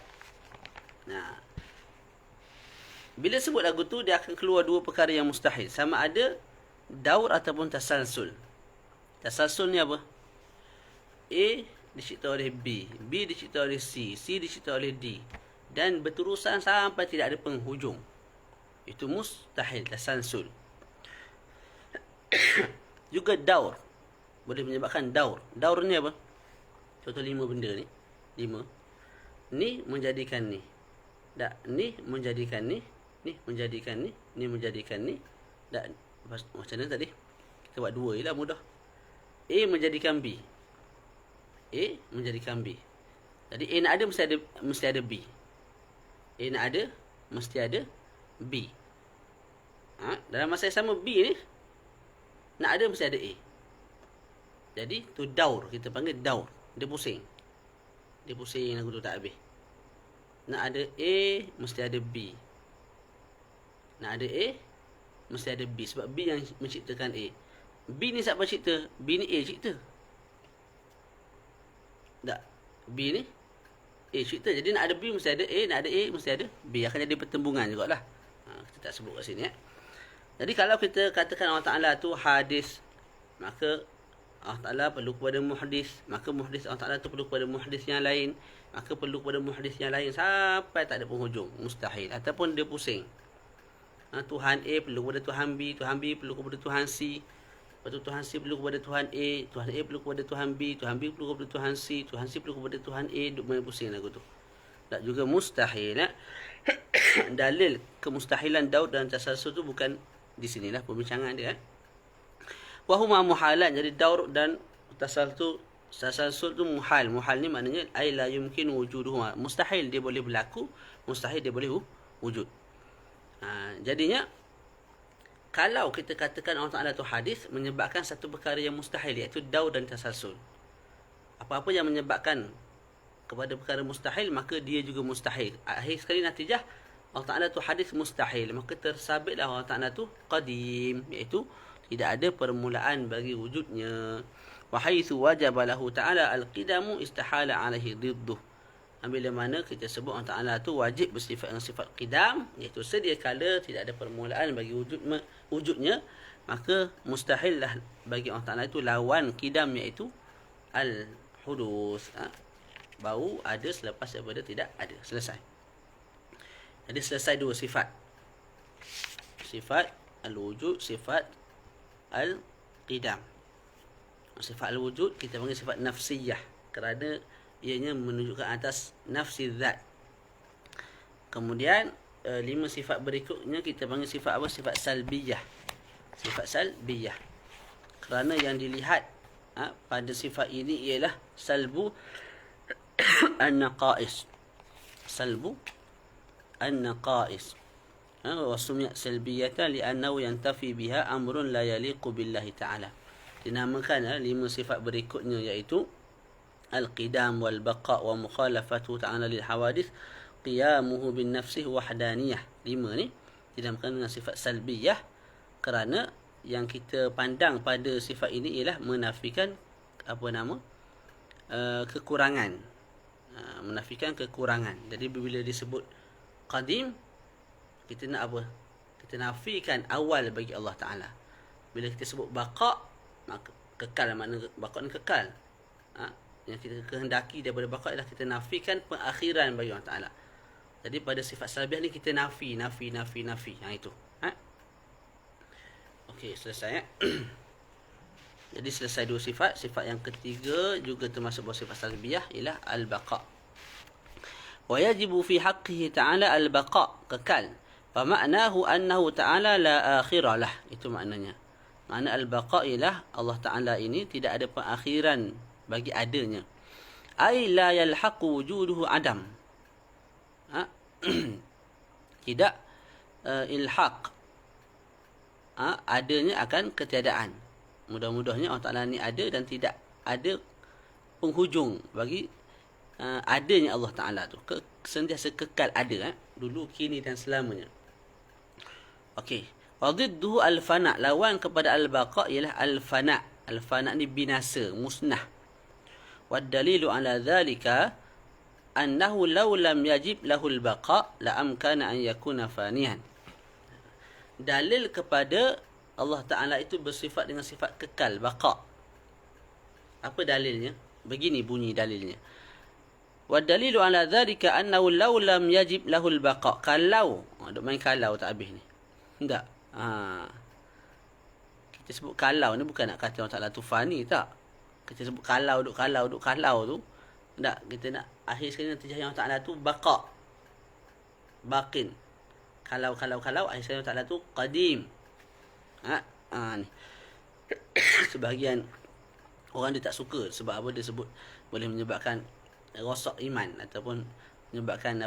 Nah, bila sebut lagu tu, dia akan keluar 2 perkara yang mustahil. Sama ada daur ataupun tasalsul. Tasalsul ni apa? A dicipta oleh B, B dicipta oleh C, C dicipta oleh D, dan berterusan sampai tidak ada penghujung. Itu mustahil, tasalsul. Juga daur. Boleh menyebabkan daur. Daur ni apa? Contoh 5 benda ni. 5. Ni menjadikan ni. Tak, ni menjadikan ni. Ni menjadikan ni. Ni menjadikan ni. Tak, macam mana tadi? Kita buat 2 je lah, mudah. A menjadikan B. A menjadikan B. Jadi A nak ada, mesti ada B. A nak ada, mesti ada B. Dalam masa yang sama, B ni nak ada, mesti ada A. Jadi tu daur, kita panggil daur. Dia pusing. Dia pusing lagu tu tak habis. Nak ada A, mesti ada B. Nak ada A, mesti ada B. Sebab B yang menciptakan A. B ni siapa cipta? B ni A cipta. Tak. B ni A cerita. Jadi nak ada B mesti ada A, nak ada A mesti ada B. Akan jadi pertembungan jugalah. Kita tak sebut kat sini. Jadi kalau kita katakan Allah Ta'ala tu hadis, maka Allah Ta'ala perlu kepada muhdis. Maka muhdis Allah Ta'ala tu perlu kepada muhdis yang lain. Maka perlu kepada muhdis yang lain sampai tak ada penghujung. Mustahil. Ataupun dia pusing. Tuhan A perlu kepada Tuhan B. Tuhan B perlu kepada Tuhan C. Lepas tu Tuhan C perlu kepada Tuhan A. Tuhan A perlu kepada Tuhan B. Tuhan B perlu kepada Tuhan C. Tuhan C perlu kepada Tuhan A. Duk main pusing lagu tu. Tak juga mustahil. Dalil kemustahilan Daud dan tasalsul tu bukan di sinilah perbincangan dia. Wahuma muhalan. Jadi Daud dan tasalsul tu muhal. Muhal ni maknanya ay la yumkin wujuduhuma. Mustahil dia boleh berlaku, mustahil dia boleh wujud. Jadinya kalau kita katakan Allah Ta'ala tu hadis, menyebabkan satu perkara yang mustahil, iaitu Daud dan tasalsul. Apa-apa yang menyebabkan kepada perkara mustahil, maka dia juga mustahil. Akhir sekali natijah Allah Ta'ala tu hadis mustahil, maka tersabitlah Allah Ta'ala tu qadim, iaitu tidak ada permulaan bagi wujudnya. Wa haitsu wajaba lahu ta'ala al-qidamu istahala alaihi didduh. Bila mana kita sebut Allah Ta'ala tu wajib bersifat dengan sifat qidam, iaitu sedia kala tidak ada permulaan bagi wujudnya, maka mustahil lah bagi Allah Ta'ala itu lawan qidam, iaitu al-hudus. Baru ada selepas daripada tidak ada. Selesai. Jadi selesai dua sifat. Sifat al-wujud, sifat al-qidam. Sifat al-wujud kita panggil sifat nafsiyah, kerana ianya menunjukkan atas nafsi zat. Kemudian 5 sifat berikutnya kita panggil sifat apa? Sifat salbiyah. Sifat salbiyah, kerana yang dilihat pada sifat ini ialah salbu an-naqais. Salbu an-naqais. Wa sumiyat salbiyatan li'annahu yantafi biha amrun la yaliqu billahi ta'ala. Dinamakan 5 sifat berikutnya, iaitu al-qidam wal-baqa' wa mukhalafatu ta'ala lil hawadith qiyamuhu bin nafsih wahdaniyah. 5 ni dinamakan dengan sifat salbiyah, kerana yang kita pandang pada sifat ini ialah menafikan kekurangan. Menafikan kekurangan. Jadi bila disebut qadim, kita nak apa? Kita nafikan awal bagi Allah Ta'ala. Bila kita sebut baqa', maka kekal, makna baqa' ni kekal. Yang kita kehendaki daripada baqa' ialah kita nafikan pengakhiran bagi Allah Ta'ala. Jadi pada sifat salbiah ni kita nafi. Yang itu. Okey, selesai. Jadi selesai 2 sifat. Sifat yang ketiga juga termasuk bawah sifat salbiah ialah al-baqa'. Wa yajibu fi haqqihi ta'ala al-baqa', kekal. Fa ma'nahu annahu ta'ala la akhira lah. Itu maknanya. Makna al-baqa' ialah Allah Ta'ala ini tidak ada pengakhiran bagi adanya. Ai la yalhaqu wujuduhu adam. Tidak ilhaq. Adanya akan ketiadaan. Mudah-mudahnya Allah Ta'ala ni ada dan tidak ada penghujung bagi adanya Allah Ta'ala tu. Sentiasa kekal ada. Dulu, kini dan selamanya. Okey. Wadidduhu al-fana'. Lawan kepada al-baqa' ialah al-fana'. Al-fana' ni binasa, musnah. Wad-dalilu ala dhalika annahu law lam yajib lahu al-baqa' la amkana an yakuna fanihan. Dalil kepada Allah Ta'ala itu bersifat dengan sifat kekal, baqa'. Apa dalilnya? Begini bunyi dalilnya. Wad-dalilu ala dhalika annahu law lam yajib lahu al-baqa'. Kalau, duk main kalau tak habis ni. Tak. Kita sebut kalau ni bukan nak kata Allah Ta'ala tu fani, tak. Kita sebut kalau tu, tak. Kita nak akhir sekali natijah yang Allah Ta'ala tu baqa', baqin. Kalau akhir sekali Allah Ta'ala tu qadim. Ni. Sebahagian orang dia tak suka sebab apa? Dia sebut boleh menyebabkan rosak iman, ataupun menyebabkan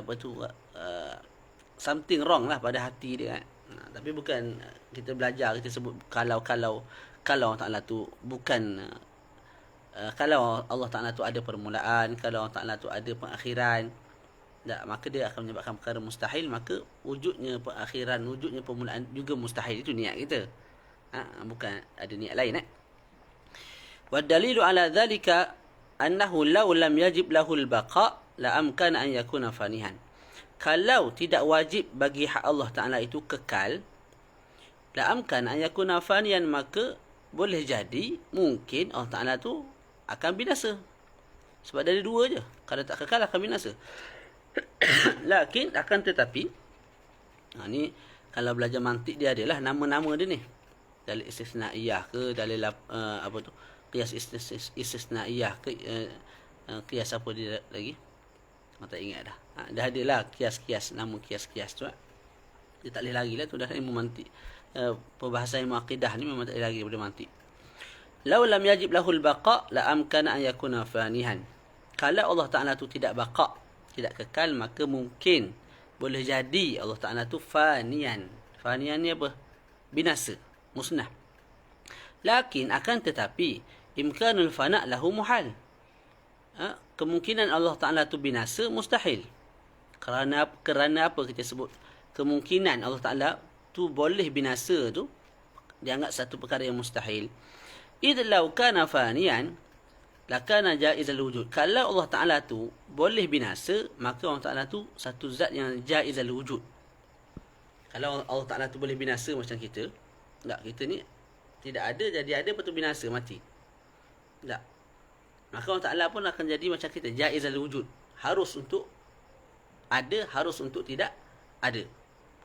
something wrong lah pada hati dia. Tapi bukan kita belajar, kita sebut kalau Allah Ta'ala tu bukan kalau Allah Ta'ala tu ada permulaan, kalau Allah Ta'ala tu ada pengakhiran, tak, maka dia akan menyebabkan perkara mustahil, maka wujudnya pengakhiran, wujudnya permulaan juga mustahil. Itu niat kita. Bukan ada niat lain. Wa dalilu ala dhalika annahu law lam yajib lahu al-baqa' la amkana an yakuna fanihan. Kalau tidak wajib bagi hak Allah Ta'ala itu kekal, la amkana an yakuna fanihan, maka boleh jadi mungkin Allah Ta'ala tu akan binasa. Sebab dari dua je. Kalau tak kekal akan binasa. Lakin akan tetapi, ni kalau belajar mantik dia adalah nama-nama dia ni. Dalil istisnaiyah ke, dalil apa tu? Qiyas istisnaiyah ke, qiyas apa dia lagi? Tak ingat dah. Dah adalah kias-kias, nama kias-kias tu. Dia tak boleh lagi lah tu, dah ilmu mantik. Perbahasan ilmu akidah ni memang tak boleh lagi daripada mantik. Lau lam yajib lahul baqa' la amkana an yakuna fanihan. Kalau Allah Ta'ala tu tidak baqa', tidak kekal, maka mungkin boleh jadi Allah Ta'ala tu fanian. Fanian ni apa? Binasa, musnah. Lakin akan tetapi imkanul fana' lahu muhal. Kemungkinan Allah Ta'ala tu binasa mustahil. Kerana apa kita sebut kemungkinan Allah Ta'ala tu boleh binasa tu dianggap satu perkara yang mustahil? Idh law kana faniyan lakana jaizal wujud. Kalau Allah Ta'ala tu boleh binasa, maka Allah Ta'ala tu satu zat yang jaizal wujud. Kalau Allah Ta'ala tu boleh binasa macam kita, tak, kita ni tidak ada, jadi ada, lepas tu binasa, mati. Tak. Maka Allah Ta'ala pun akan jadi macam kita, jaizal wujud. Harus untuk ada, harus untuk tidak ada.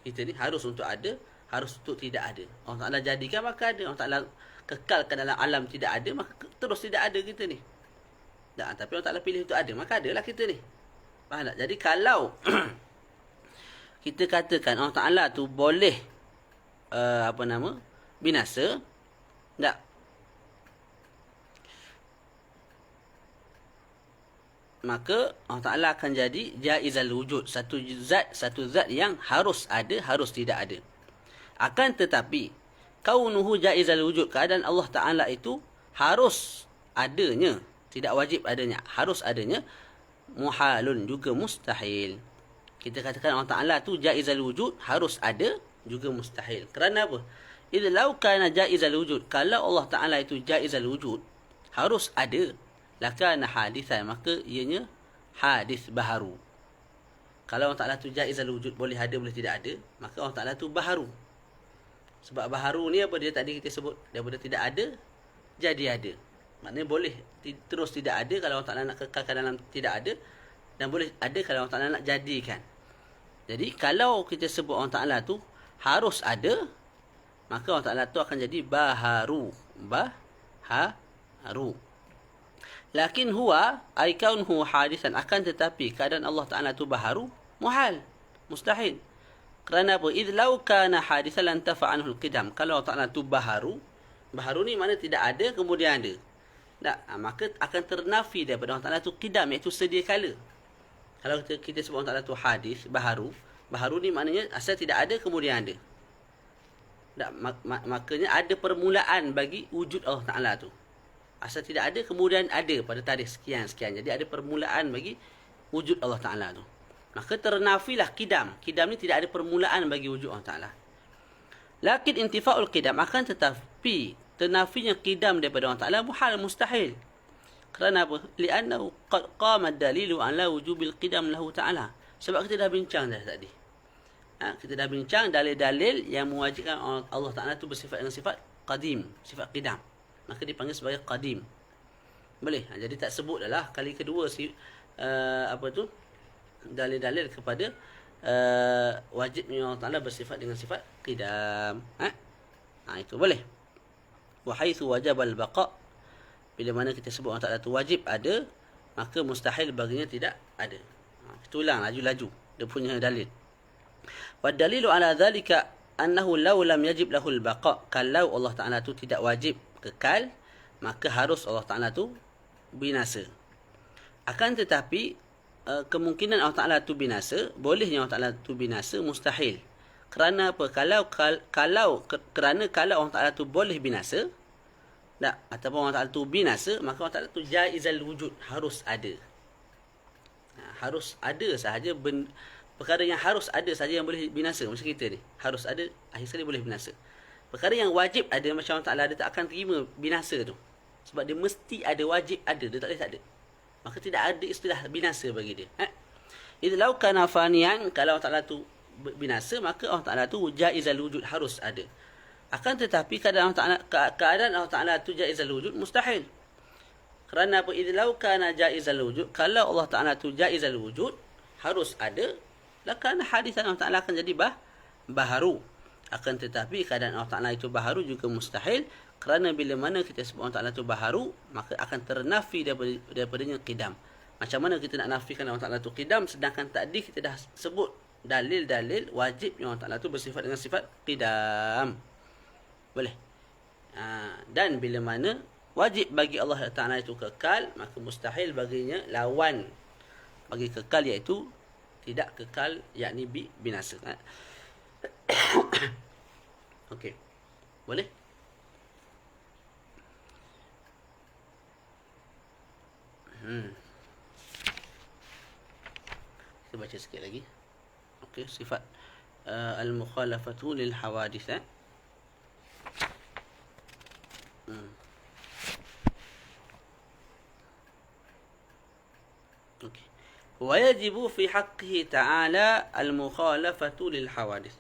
Kita ni harus untuk ada, harus untuk tidak ada. Allah Ta'ala jadikan, maka ada. Allah Ta'ala kekalkan dalam alam tidak ada, maka terus tidak ada kita ni. Tak, tapi Allah Ta'ala pilih untuk ada, maka adalah kita ni. Faham tak? Jadi kalau kita katakan Allah Ta'ala tu boleh binasa, tak, maka Allah Ta'ala akan jadi jaizal wujud, satu zat yang harus ada, harus tidak ada. Akan tetapi kaunuhu jaizal wujud, keadaan Allah Ta'ala itu harus adanya, tidak wajib adanya, harus adanya, muhalun, juga mustahil. Kita katakan Allah Ta'ala tu jaizal wujud, harus ada, juga mustahil. Kerana apa? Idh law kana jaizal wujud, kalau Allah Ta'ala itu jaizal wujud, harus ada, lakana hadithan, maka ianya hadis baharu. Kalau Allah Ta'ala tu jaizal wujud, boleh ada, boleh tidak ada, maka Allah Ta'ala tu baharu. Sebab baharu ni apa dia tadi kita sebut, daripada tidak ada jadi ada. Maknanya boleh terus tidak ada kalau Allah Ta'ala nak kekalkan dalam tidak ada, dan boleh ada kalau Allah Ta'ala nak jadikan. Jadi kalau kita sebut Allah Ta'ala tu harus ada, maka Allah Ta'ala tu akan jadi baharu. Baharu. Lakin huwa ay kaunhu hadisan, akan tetapi keadaan Allah Ta'ala tu baharu muhal, mustahil. Kerana apa? Idh law kana hadisan lan tafa'anhu al-qidam. Kalau Allah Ta'ala tu baharu ni mana tidak ada kemudian ada. Tak, maka akan ternafi daripada Allah Ta'ala tu qidam, iaitu sedia kala. Kalau kita sebut Allah Ta'ala tu hadis, baharu ni maknanya asal tidak ada kemudian ada. Tak, makanya ada permulaan bagi wujud Allah Ta'ala tu. Asal tidak ada kemudian ada pada tarikh sekian-sekian. Jadi ada permulaan bagi wujud Allah Ta'ala tu. Maka ternafilah qidam. Qidam ni tidak ada permulaan bagi wujud Allah Ta'ala. Lakin intifa'ul qidam, akan tetapi ternafinya qidam daripada Allah Ta'ala muhal, mustahil. Kerana apa? Li'annahu qad qama ad-dalilu ala wujubil qidam lahu Ta'ala. Sebab kita dah bincang dah tadi. Kita dah bincang dalil-dalil yang mewajibkan Allah Ta'ala tu bersifat dengan sifat qadim, sifat qidam. Maka dipanggil sebagai qadim. Boleh. Jadi tak sebut dah lah kali kedua dalil-dalil kepada wajibnya Allah Ta'ala bersifat dengan sifat qidam. Itu boleh. Wa haitsu wajabal baqa', bila mana kita sebut Allah Ta'ala tu wajib ada, maka mustahil baginya tidak ada. Kita ulang laju-laju dia punya dalil. Wa dalilu ala dhalika annahu law lam yajib lahul baqa', kalau Allah Ta'ala tu tidak wajib kekal, maka harus Allah Ta'ala tu binasa. Akan tetapi kemungkinan Allah Ta'ala tu binasa, bolehnya Allah Ta'ala tu binasa mustahil. Kerana apa? Kalau Allah Ta'ala tu boleh binasa, tak, ataupun Allah Ta'ala tu binasa, maka Allah Ta'ala tu jaizal wujud, harus ada. Harus ada sahaja perkara yang harus ada sahaja yang boleh binasa. Macam kita ni, harus ada, akhir sekali boleh binasa. Perkara yang wajib ada, macam Allah Ta'ala, dia tak akan terima binasa tu. Sebab dia mesti ada, wajib ada, dia tak boleh tak ada. maka tidak ada istilah binasa bagi dia. Idh law kana faniyan, kalau Allah Ta'ala tu binasa, maka Allah Ta'ala tu jaizal wujud, harus ada. Akan tetapi keadaan Allah Ta'ala tu jaizal wujud mustahil. Kerana apa? Idh law kana jaizal wujud, kalau Allah Ta'ala tu jaizal wujud, harus ada, lakan hadisan Allah Ta'ala akan jadi baharu. Akan tetapi keadaan Allah Ta'ala itu baharu juga mustahil, kerana bila mana kita sebut Allah Ta'ala itu baharu, maka akan ternafi daripadanya qidam. Macam mana kita nak nafikan Allah Ta'ala itu qidam, sedangkan tadi kita dah sebut dalil-dalil wajib yang Allah Ta'ala itu bersifat dengan sifat qidam. Boleh. Dan bila mana wajib bagi Allah Ta'ala itu kekal, maka mustahil baginya lawan bagi kekal, iaitu tidak kekal, yakni binasa. Okey. Boleh? Kita baca sikit lagi. Okey, sifat al-mukhalafatu lil hawadith. Okey. Wa yajibu fi haqqihi ta'ala al-mukhalafatu lil hawadith.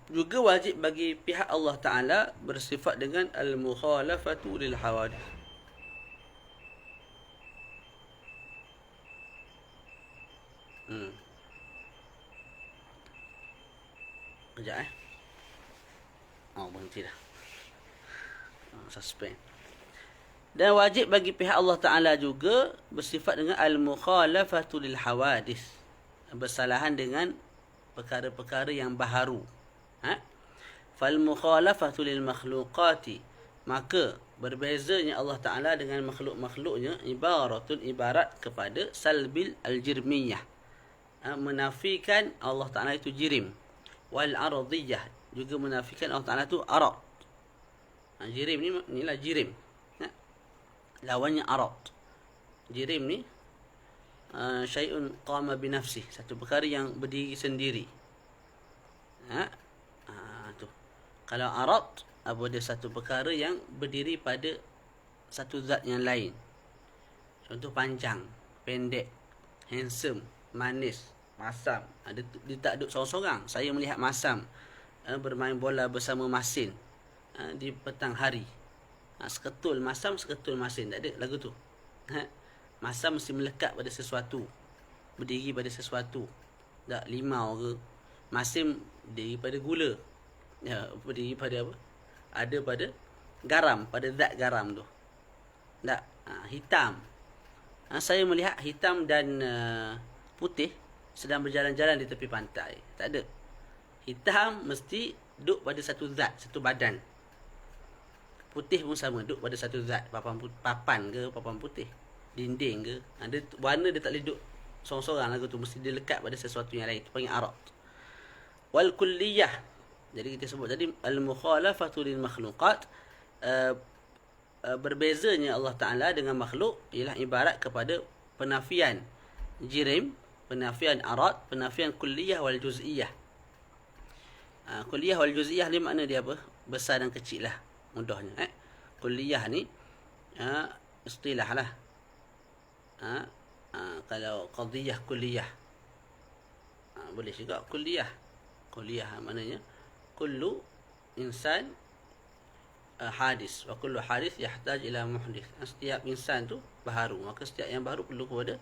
Juga wajib bagi pihak Allah Ta'ala bersifat dengan al-mukhalafatu lil hawadith. Kejap berhenti dah. Suspend. Dan wajib bagi pihak Allah Ta'ala juga bersifat dengan al-mukhalafatu lil hawadith, bersalahan dengan perkara-perkara yang baharu. Fal mukhalafatu lil makhluqati, maka berbezanya Allah Ta'ala dengan makhluk-makhluknya, ibarat kepada salbil al-jirmiyah, menafikan Allah Ta'ala itu jirim. Wal ardiyah, juga menafikan Allah Ta'ala itu arad. Jirim ni, inilah jirim. Lawannya arad. Jirim ni syai'un qama binafsih, satu perkara yang berdiri sendiri. Tu. Kalau arad, apa dia, satu perkara yang berdiri pada satu zat yang lain. Contoh panjang, pendek, handsome, manis, masam. Dia tak duduk sorang-sorang. Saya melihat masam bermain bola bersama masin di petang hari. Seketul masam, seketul masin. Tak ada lagu tu. Masam mesti melekat pada sesuatu, berdiri pada sesuatu. Tak limau ke. Masin berdiri pada gula. Berdiri pada apa? Ada pada garam, pada zat garam tu. Tak. Hitam. Saya melihat hitam dan putih sedang berjalan-jalan di tepi pantai. Tak ada. Hitam mesti duduk pada satu zat, satu badan. Putih pun sama, duduk pada satu zat. Papan ke, papan putih. Dinding ke. Warna dia tak boleh duduk sorang-sorang lagu tu. Mesti dia lekat pada sesuatu yang lain. Itu panggil arad. Wal kulliyah. Jadi kita sebut tadi al-mukhalafatu lil makhluqat. Berbezanya Allah Ta'ala dengan makhluk ialah ibarat kepada penafian jirim, penafian arad, penafian kulliyah wal juz'iyah. Kulliyah wal juz'iyah ni makna dia apa? Besar dan kecil lah, mudahnya. Kulliyah ni istilah lah. Kalau qadiyah kulliyah, boleh juga kulliyah. Kulliyah maknanya kullu insan hadis, wa kullu hadis yahtaj ila muhdith. Setiap insan tu baharu, maka setiap yang baharu perlu kepada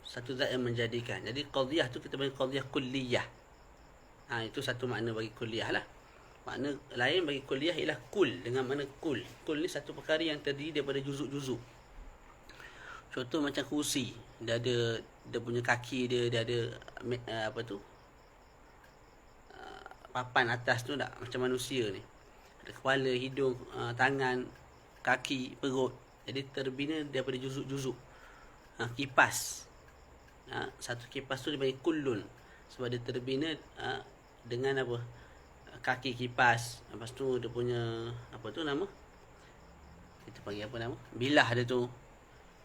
satu zat yang menjadikan. Jadi qadiyah tu kita panggil qadiyah kulliyah. Itu satu makna bagi kulliyah lah. Makna lain bagi kulliyah ialah kul, dengan makna kul. Kul ni satu perkara yang terdiri daripada juzuk-juzuk. Contoh macam kursi, dia ada, dia punya kaki dia ada apa tu, papan atas tu tak, macam manusia ni. Ada kepala, hidung, tangan, kaki, perut. Jadi terbina daripada juzuk-juzuk. Kipas. Satu kipas tu dipanggil kullun. Sebab dia terbina dengan apa? Kaki kipas. Lepas tu dia punya, apa tu nama? Kita panggil apa nama? Bilah dia tu.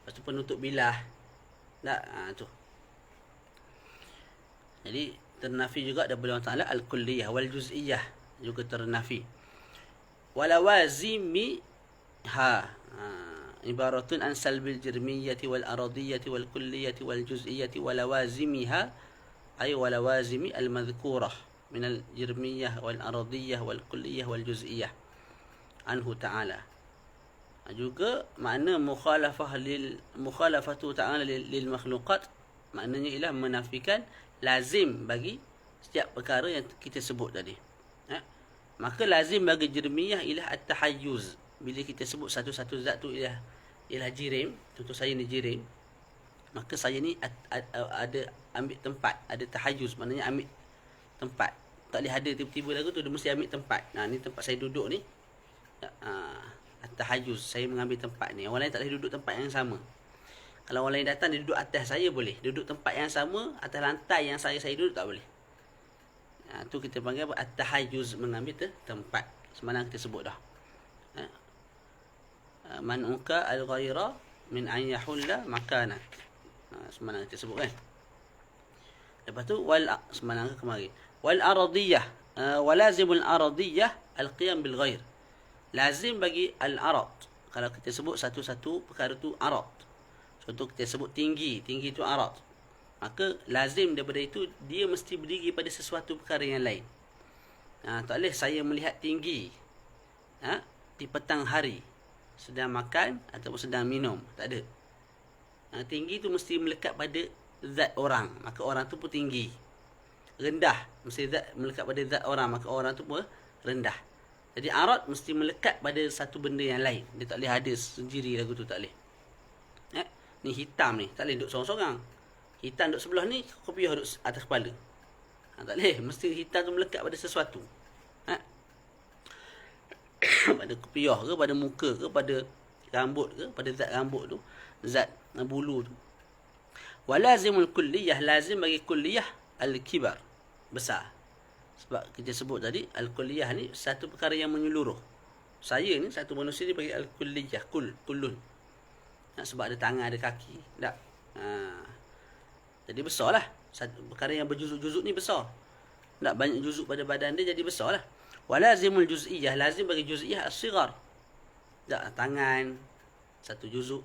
Lepas tu penutup bilah. Tak? Tu. Jadi ternafi juga daripada Allah Ta'ala al-kulliyah wal juz'iyah. Juga ternafi. Walawazimi ibaratun an salbil jirmiyyati wal aradiyyati wal kulliyati wal juz'iyyati wa lawazimiha ay wa lawazimi al madhkurah min al jirmiyyah wal aradiyyah wal kulliyah wal juz'iyyah anhu ta'ala. Juga makna mukhalafatu ta'ala lil makhluqat, maknanya ialah menafikan lazim bagi setiap perkara yang kita sebut tadi. Maka lazim bagi jirmiyah ialah at-tahayyuz. Bila kita sebut satu-satu zat tu ialah jirim, contoh saya ni jirim, maka saya ni ada ambil tempat, ada tahayyuz, maknanya ambil tempat. Tak boleh ada tiba-tiba lagu tu, dia mesti ambil tempat. Ni tempat saya duduk ni. At-tahayyuz, saya mengambil tempat ni. Orang lain tak boleh duduk tempat yang sama. Kalau orang lain datang, dia duduk atas saya boleh. Duduk tempat yang sama, atas lantai yang saya duduk tak boleh. Tu kita panggil apa? At-tahayyuz, mengambil tempat. Semalam kita sebut dah. Man'uka al-ghaira min an yahulla makanak. Semalam kita sebut kan. Lepas tu semalam kemarin. Wal aradiyah, walazimul aradiyah al-qiyam bil ghair. Lazim bagi al-arad. Kalau kita sebut satu-satu perkara tu arad. Contoh kita sebut tinggi tu arad. Maka lazim daripada itu dia mesti berdiri pada sesuatu perkara yang lain. Tak boleh saya melihat tinggi di petang hari sedang makan ataupun sedang minum. Tak ada. Tinggi tu mesti melekat pada zat orang, maka orang tu pun tinggi. Rendah mesti melekat pada zat orang, maka orang tu pun rendah. Jadi arad mesti melekat pada satu benda yang lain. Dia tak boleh ada sendiri lagu tu, tak boleh. Ni hitam ni, tak boleh duduk sorang-sorang. Hitam duduk sebelah ni, kopiah duduk atas kepala. Tak boleh. Mesti hitam tu melekat pada sesuatu. Pada kopiah ke, pada muka ke, pada rambut ke, pada zat rambut tu, zat bulu tu. Walazimul kulliyah, lazim bagi kulliyah al-kibar, besar. Sebab kita sebut tadi, al-kulliyah ni satu perkara yang menyeluruh. Saya ni, satu manusia ni bagi al-kulliyah, kullun. Sebab ada tangan, ada kaki. Tak. Jadi besar lah. Satu perkara yang berjuzuk-juzuk ni besar. Tak banyak juzuk pada badan dia, jadi besar lah. Walazimul juz'iyah, lazim bagi juz'iyah as-sighar. Tak, tangan satu juzuk,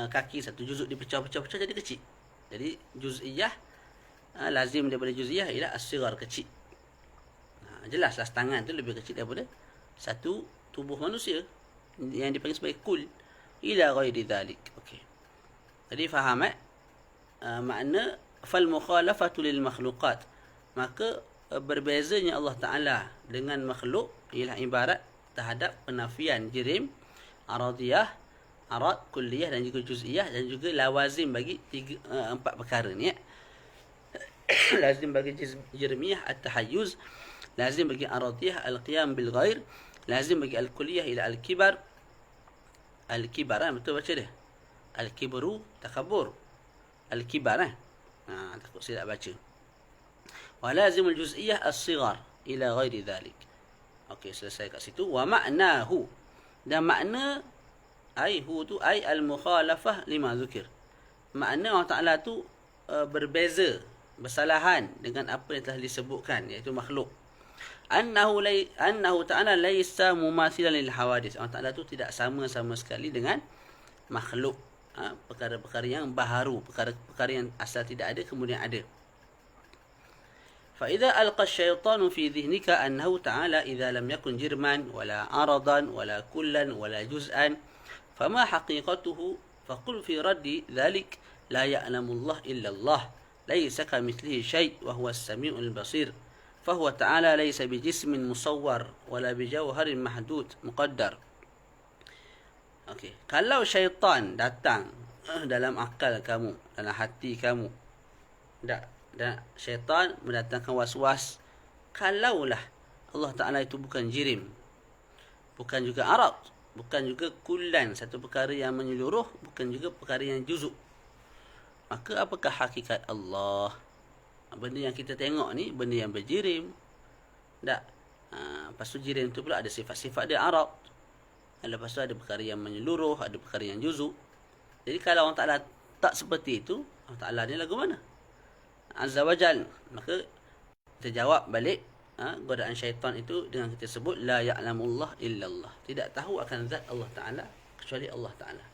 kaki satu juzuk dipecah-pecah jadi kecil. Jadi juz'iyah, lazim daripada juz'iyah ialah as-sighar, kecil. Jelaslah tangan tu lebih kecil daripada satu tubuh manusia yang dipanggil sebagai kul ila ghairi dhalik. Okey. Jadi faham makna fal mukhalafatu lil makhluqat, maka berbezanya Allah Ta'ala dengan makhluk ialah ibarat terhadap penafian jirim, aradiyah, arad, kulliyah dan juga juz'iyah, dan juga lawazim bagi empat perkara ni. Lazim bagi jirmiyah at-tahayyuz, lazim bagi aradiyah al-qiyam bil ghair, lazim bagi al-kulliyah ila al-kibar. Al-kibar, betul baca dia? Al-kibru, takabur. Al-kibar, takut silap baca. Walazimul juz'iyah as-sighar ila ghairi dhalik. Okey, selesai kat situ. Wa ma'nahu, dan makna hu tu al-mukhalafah lima dzukir. Makna Allah Ta'ala tu berbeza, bersalahan dengan apa yang telah disebutkan, iaitu makhluk. Annahu Ta'ala laisa mumathilan lil hawadith. Allah Ta'ala tu tidak sama-sama sekali dengan makhluk. Perkara-perkara yang baharu, perkara-perkara yang asal tidak ada kemudian ada. فإذا ألقى الشيطان في ذهنك أنه تعالى إذا لم يكن جرما ولا عرضا ولا كلا ولا جزءا فما حقيقته، فقل في رد ذلك لا يعلم الله إلا الله، ليس كمثله شيء وهو السميع البصير، فهو تعالى ليس بجسم مصور ولا بجوهر محدود مقدر. Okey, kalau syaitan datang dalam akal kamu, dalam hati kamu, dan syaitan mendatangkan was-was, kalaulah Allah Ta'ala itu bukan jirim, bukan juga arad, bukan juga kullan, satu perkara yang menyeluruh, bukan juga perkara yang juzuk, maka apakah hakikat Allah? Benda yang kita tengok ni benda yang berjirim. Tak. Lepas tu jirim tu pula ada sifat-sifat dia arad. Lepas tu ada perkara yang menyeluruh, ada perkara yang juzuk. Jadi kalau Allah Ta'ala tak seperti itu, Allah Ta'ala ni lagu mana? Azza wa Jal. Maka kita jawab balik godaan syaitan itu dengan kita sebut la ya'lamullah illallah, tidak tahu akan zat Allah Ta'ala kecuali Allah Ta'ala.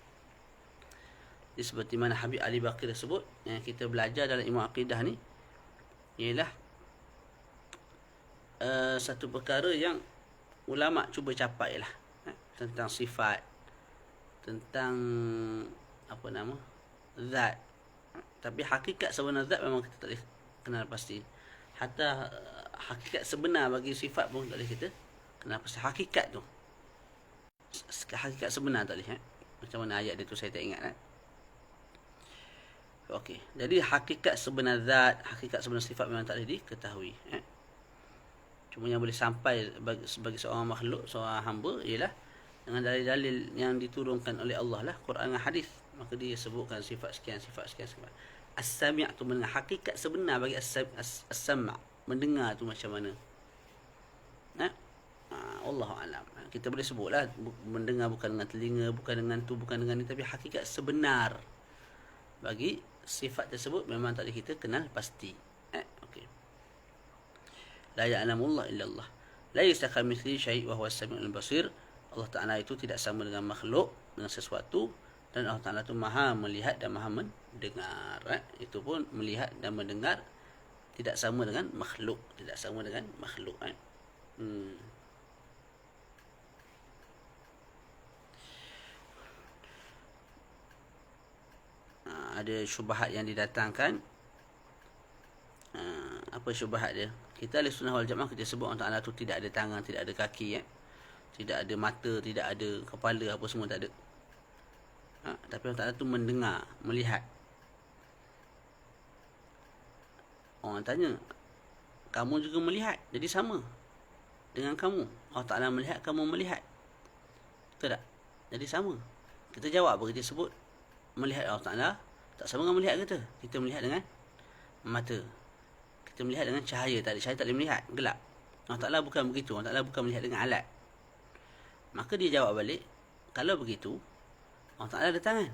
Jadi seperti mana Habib Ali Baqir sebut, yang kita belajar dalam ilmu akidah ni ialah satu perkara yang ulama cuba capai lah, tentang sifat, tentang apa nama, zat. Tapi hakikat sebenar zat memang kita tak boleh kenal pasti. Hatta hakikat sebenar bagi sifat pun tak boleh kita kenal pasti. Hakikat tu, hakikat sebenar tak boleh. Macam mana ayat dia tu saya tak ingat. Okey, jadi hakikat sebenar zat, hakikat sebenar sifat memang tak boleh diketahui. Cuma yang boleh sampai sebagai seorang makhluk, seorang hamba, ialah dengan dalil-dalil yang diturunkan oleh Allah lah, Quran dan hadis. Maka dia sebutkan sifat sekian, sifat sekian, sifat. As-sami' tu mendengar. Hakikat sebenar bagi as-sam', mendengar tu macam mana. Wallahu alam. Kita boleh sebutlah mendengar bukan dengan telinga, bukan dengan tu, bukan dengan ni, tapi hakikat sebenar bagi sifat tersebut memang tak boleh kita kenal pasti. Okey. La ya'lamullah illallah. Laisa kamitslihi syai' wa huwas samiul basir. Allah Ta'ala itu tidak sama dengan makhluk, dengan sesuatu, dan Allah Ta'ala itu maha melihat dan maha mendengar. Itu pun melihat dan mendengar tidak sama dengan makhluk, tidak sama dengan makhluk. Ada syubhat yang didatangkan. Apa syubhat dia? Kita ahli sunnah wal jamaah, kita sebut Allah Ta'ala tu tidak ada tangan, tidak ada kaki, tidak ada mata, tidak ada kepala, apa semua tak ada. Tapi Allah Ta'ala tu mendengar, melihat. Orang tanya, kamu juga melihat, jadi sama dengan kamu. Allah Ta'ala melihat, kamu melihat, betul tak? Jadi sama. Kita jawab apa? Kita sebut melihat Allah Ta'ala tak sama dengan melihat kita. Kita melihat dengan mata, kita melihat dengan cahaya. Tak ada cahaya tak boleh melihat, gelap. Allah Ta'ala bukan begitu. Allah Ta'ala bukan melihat dengan alat. Maka dia jawab balik, kalau begitu Allah Ta'ala ada tangan.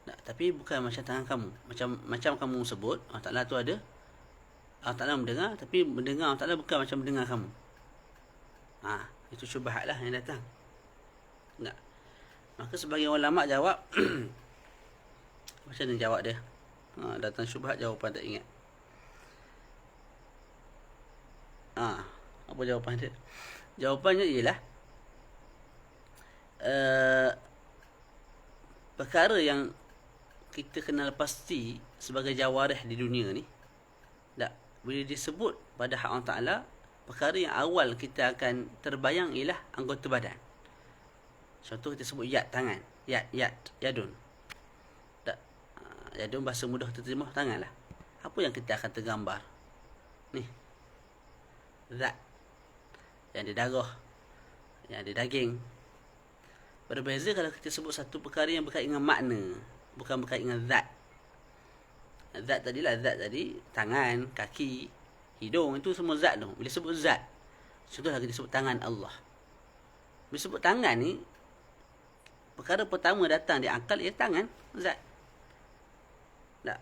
Tak, tapi bukan macam tangan kamu. Macam kamu sebut Allah Ta'ala tu ada, Allah Ta'ala mendengar, tapi mendengar Allah Ta'ala bukan macam mendengar kamu. Itu syubhat lah yang datang. Tak. Maka sebagian ulama jawab macam mana jawab dia? Datang syubhat, jawapan tak ingat. Apa jawapan dia? Jawapannya ialah perkara yang kita kenal pasti sebagai jawarih di dunia ni, tak, bila disebut pada hak Allah Ta'ala, perkara yang awal kita akan terbayang ialah anggota badan. Contoh kita sebut yad, tangan. Yadun. Tak, yadun bahasa mudah terjemah tangan lah. Apa yang kita akan tergambar? Ni, zat. Yang ada darah, yang ada daging. Berbeza kalau kita sebut satu perkara yang berkait dengan makna, bukan berkait dengan zat. Zat tadilah, zat tadi tangan, kaki, hidung, itu semua zat tu. Bila sebut zat, contohlah kita sebut tangan Allah. Bila sebut tangan ni, perkara pertama datang di akal ialah tangan, zat. Tak.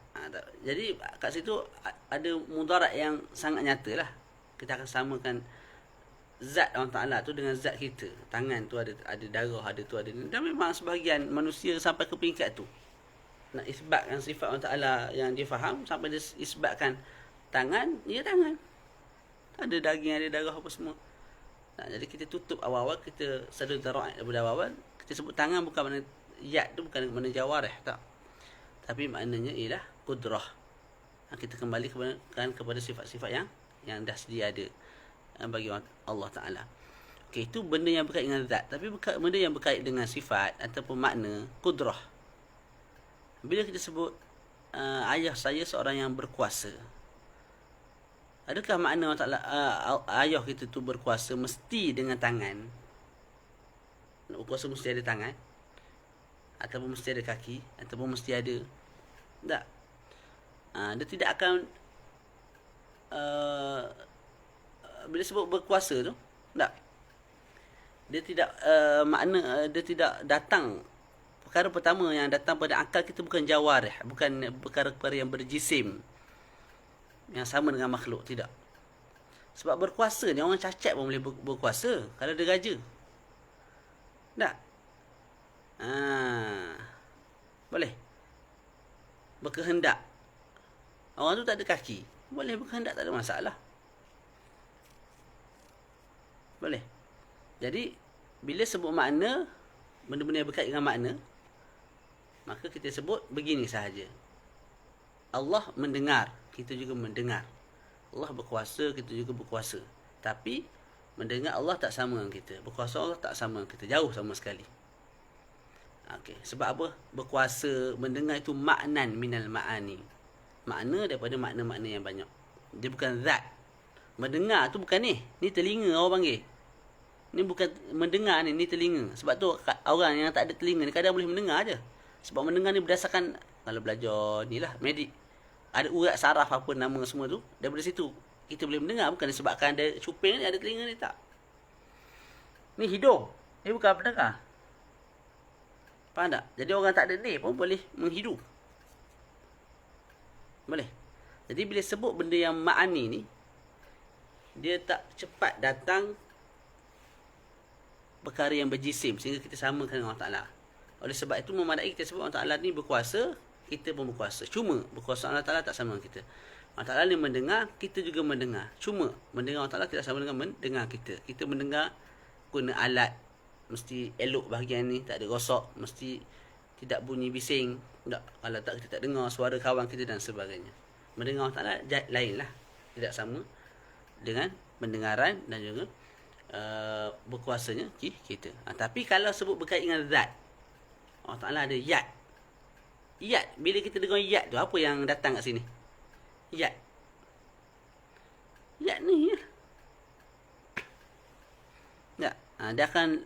Jadi kat situ ada mudarat yang sangat nyata lah. Kita akan samakan zat Allah Ta'ala tu dengan zat kita. Tangan tu ada darah, ada tu, ada ni. Dan memang sebahagian manusia sampai ke peringkat tu, nak isbatkan sifat Allah Ta'ala yang dia faham, sampai dia isbatkan tangan, ya tangan, ada daging, ada darah, apa semua. Jadi kita tutup awal-awal, kita sadar daraat daripada awal. Kita sebut tangan bukan makna yad tu, bukan makna jawarih, tak. Tapi maknanya ialah kudrah. Kita kembali kepada sifat-sifat yang dah sedia ada bagi Allah Ta'ala. Okey, itu benda yang berkait dengan zat. Tapi benda yang berkait dengan sifat ataupun makna, kudrah. Bila kita sebut ayah saya seorang yang berkuasa, adakah makna Allah Ta'ala ayah kita tu berkuasa mesti dengan tangan? Berkuasa mesti ada tangan, ataupun mesti ada kaki, ataupun mesti ada, tak. Dia tidak akan bila sebut berkuasa tu, tak, dia tidak makna dia tidak datang. Perkara pertama yang datang pada akal kita bukan jawarih, bukan perkara-perkara yang berjisim yang sama dengan makhluk, tidak. Sebab berkuasa ni orang cacat pun boleh berkuasa kalau dia raja, tak. Boleh. Berkehendak. Orang tu tak ada kaki. Boleh berkehendak, tak ada masalah. Boleh. Jadi, bila sebut makna, benda-benda yang berkait dengan makna, maka kita sebut begini sahaja. Allah mendengar, kita juga mendengar. Allah berkuasa, kita juga berkuasa. Tapi, mendengar Allah tak sama dengan kita. Berkuasa Allah tak sama dengan kita. Jauh sama sekali. Okey. Sebab apa? Berkuasa, mendengar itu maknan minal ma'ani. Makna daripada makna-makna yang banyak. Dia bukan zat. Mendengar tu bukan ni. Ni telinga orang panggil. Ni bukan mendengar ni telinga. Sebab tu orang yang tak ada telinga ni kadang boleh mendengar je. Sebab mendengar ni berdasarkan, kalau belajar ni lah, medik. Ada urat saraf apa nama semua tu. Daripada situ kita boleh mendengar. Bukan disebabkan ada cuping ni, ada telinga ni, tak. Ni hidung. Ni bukan pendengar. Faham tak? Jadi orang tak ada ni pun boleh menghidu. Boleh. Jadi bila sebut benda yang ma'ani ni, dia tak cepat datang perkara yang berjisim sehingga kita samakan dengan Allah Ta'ala. Oleh sebab itu memadai kita sebut Allah Ta'ala ni berkuasa, kita pun berkuasa. Cuma berkuasa Allah Ta'ala tak sama dengan kita. Allah Ta'ala ni mendengar, kita juga mendengar. Cuma mendengar Allah Ta'ala tidak sama dengan mendengar kita. Kita mendengar guna alat, mesti elok bahagian ni, tak ada rosak, mesti tidak bunyi bising. Tak, kalau tak, kita tak dengar suara kawan kita dan sebagainya. Mendengar Allah Ta'ala lain lah, tidak sama dengan pendengaran dan juga berkuasanya kita. Tapi kalau sebut berkait dengan zat, Allah Ta'ala ada yad. Yad, bila kita dengar yad tu, apa yang datang kat sini? Yad. Yad ni ya. Tak. Dia akan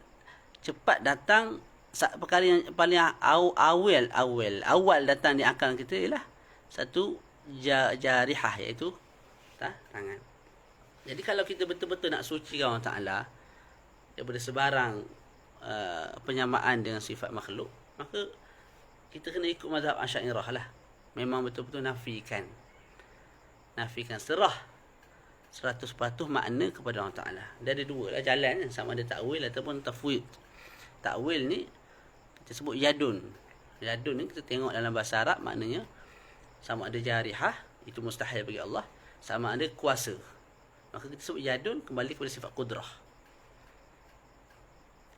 cepat datang. Perkara yang paling awal datang di akal kita ialah satu jarihah, iaitu tangan. Jadi kalau kita betul-betul nak sucikan Allah Ta'ala daripada sebarang penyamaan dengan sifat makhluk, maka kita kena ikut mazhab Asy'ariyah lah. Memang betul-betul nafikan serah 100% makna kepada Allah Ta'ala. Dia ada dua lah jalan, sama ada ta'wil ataupun tafwid. Ta'wil ni kita sebut yadun. Yadun ni kita tengok dalam bahasa Arab, maknanya sama ada jarihah, itu mustahil bagi Allah, sama ada kuasa. Maka kita sebut yadun, kembali kepada sifat kudrah.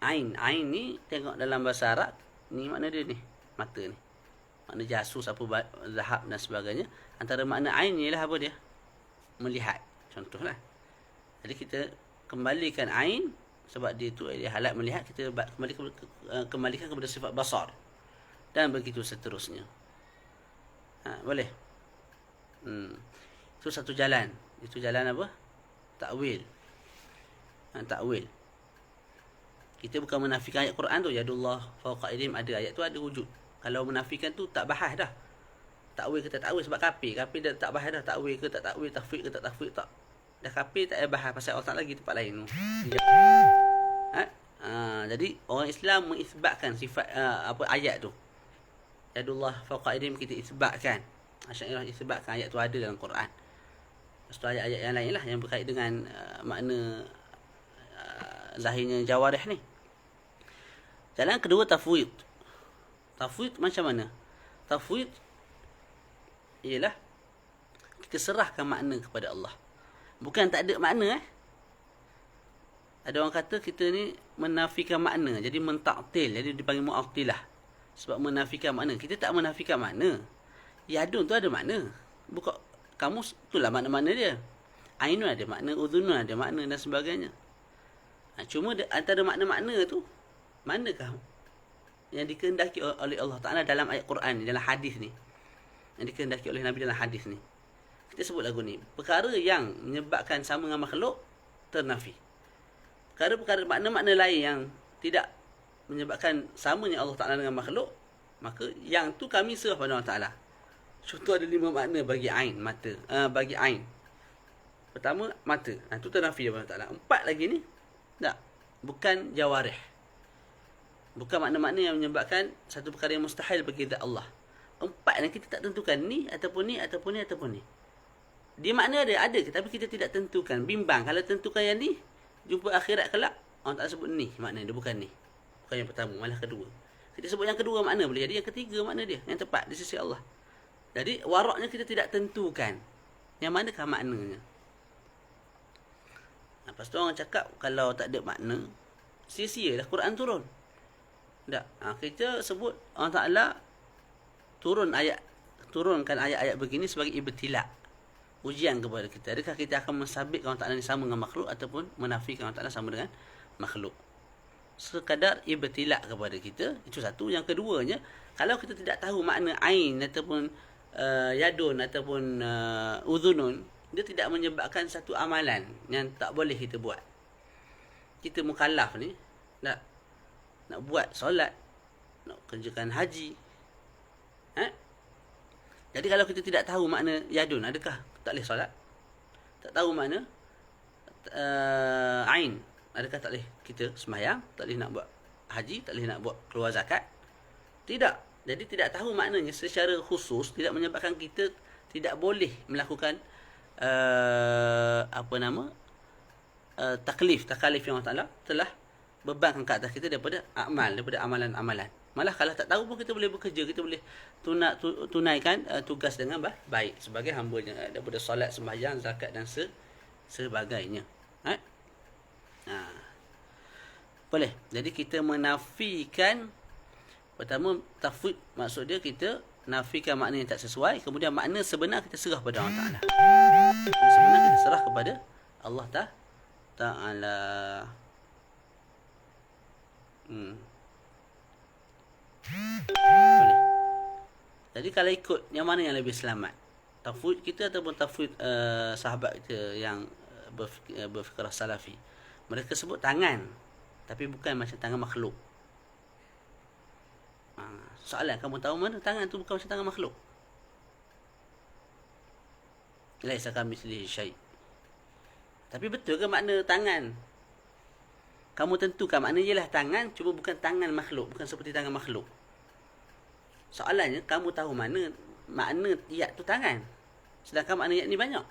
Ain ni tengok dalam bahasa Arab, ni makna dia ni, mata ni. Makna jasus, apa zahab dan sebagainya. Antara makna ain ni ialah apa dia? Melihat. Contohlah. Jadi kita kembalikan ain, sebab dia tu dia halat melihat, kita kembalikan kepada sifat basar. Dan begitu seterusnya. Boleh. Itu satu jalan. Itu jalan apa? Ta'wil. Ta'wil. Kita bukan menafikan ayat Quran tu, yadullah fawqa aydihim, ada ayat tu ada wujud. Kalau menafikan tu tak bahas dah. Ta'wil ke tak ta'wil, sebab kafir dah tak bahas dah, ta'wil ke tak ta'wil, tafwid ke tak tafwid, tak. Dah kafir tak payah bahas pasal Allah lagi tempat lain. Jadi orang Islam mengisbatkan sifat ayat tu. Yadullah fawqa aydihim, kita isbatkan. Asy'ariyah isbatkan ayat tu ada dalam Quran. Lepas tu ayat-ayat yang lain lah yang berkait dengan makna zahirnya jawarih ni. Jalan kedua, tafwid. Tafwid macam mana? Tafwid ialah kita serahkan makna kepada Allah. Bukan tak ada makna. Ada orang kata kita ni menafikan makna, jadi mentaktil, jadi dipanggil mu'attilah. Sebab menafikan makna. Kita tak menafikan makna. Yadun tu ada makna. Buka kamus, itulah makna-makna dia. Ainun ada makna, udhunun ada makna dan sebagainya. Cuma antara makna-makna tu, manakah yang dikehendaki oleh Allah Ta'ala dalam ayat Quran ni, dalam hadis ni, yang dikehendaki oleh Nabi dalam hadis ni. Kita sebut lagu ni, perkara yang menyebabkan sama dengan makhluk, ternafi. Perkara-perkara makna-makna lain yang tidak menyebabkan samanya Allah Ta'ala dengan makhluk, maka yang tu kami serah pada Allah Ta'ala. Contoh ada 5 makna bagi ain, mata. Bagi ain. Pertama, mata. Itu ternafi daripada Allah Ta'ala. 4 lagi ni, tak. Bukan jawarih. Bukan makna-makna yang menyebabkan satu perkara yang mustahil bagi zat Allah. 4 yang kita tak tentukan, ni ataupun ni ataupun ni ataupun ni. Dia makna ada tapi kita tidak tentukan. Bimbang. Kalau tentukan yang ni, jumpa akhirat kelak, orang tak sebut ni makna dia, bukan ni. Bukan yang pertama, malah kedua. Kita sebut yang kedua makna boleh jadi, yang ketiga makna dia yang tepat di sisi Allah. Jadi waraknya kita tidak tentukan yang manakah maknanya. Lepas tu orang cakap kalau tak ada makna, sia-sia dah Quran turun. Tak. Kita sebut Allah Ta'ala turunkan ayat-ayat begini sebagai ibtila, ujian kepada kita. Adakah kita akan mensabitkan Allah Ta'ala ni sama dengan makhluk ataupun menafikan Allah Ta'ala sama dengan makhluk? Sekadar ibtila kepada kita. Itu satu. Yang keduanya, kalau kita tidak tahu makna ain ataupun yadun ataupun udhunun, dia tidak menyebabkan satu amalan yang tak boleh kita buat. Kita mukallaf ni nak buat solat, nak kerjakan haji. Jadi kalau kita tidak tahu makna yadun, adakah tak boleh solat? Tak tahu makna ain, adakah tak boleh kita sembahyang, tak boleh nak buat haji, tak boleh nak buat keluar zakat? Tidak. Jadi tidak tahu maknanya secara khusus tidak menyebabkan kita tidak boleh melakukan taklif yang Allah Ta'ala telah bebankan ke atas kita daripada amalan-amalan. Malah kalau tak tahu pun kita boleh bekerja, kita boleh tunaikan tugas dengan baik sebagai hamba-Nya daripada solat, sembahyang, zakat dan sebagainya. Boleh. Jadi kita menafikan, pertama tafwid, maksud dia kita nafikan makna yang tak sesuai, kemudian makna sebenar kita serah kepada Allah Ta'ala. Sebenarnya kita serah kepada Allah Ta'ala. Boleh. Jadi kalau ikut, yang mana yang lebih selamat? Tafwid kita ataupun tafwid sahabat kita yang berfikrah salafi? Mereka sebut tangan, tapi bukan macam tangan makhluk. Soalan, kamu tahu mana tangan tu bukan macam tangan makhluk? Laisa kamitslihi syai'. Tapi betul ke makna tangan? Kamu tentukan makna ialah tangan, cuma bukan tangan makhluk, bukan seperti tangan makhluk. Soalannya, kamu tahu mana makna yad tu tangan, sedangkan makna yad ni banyak.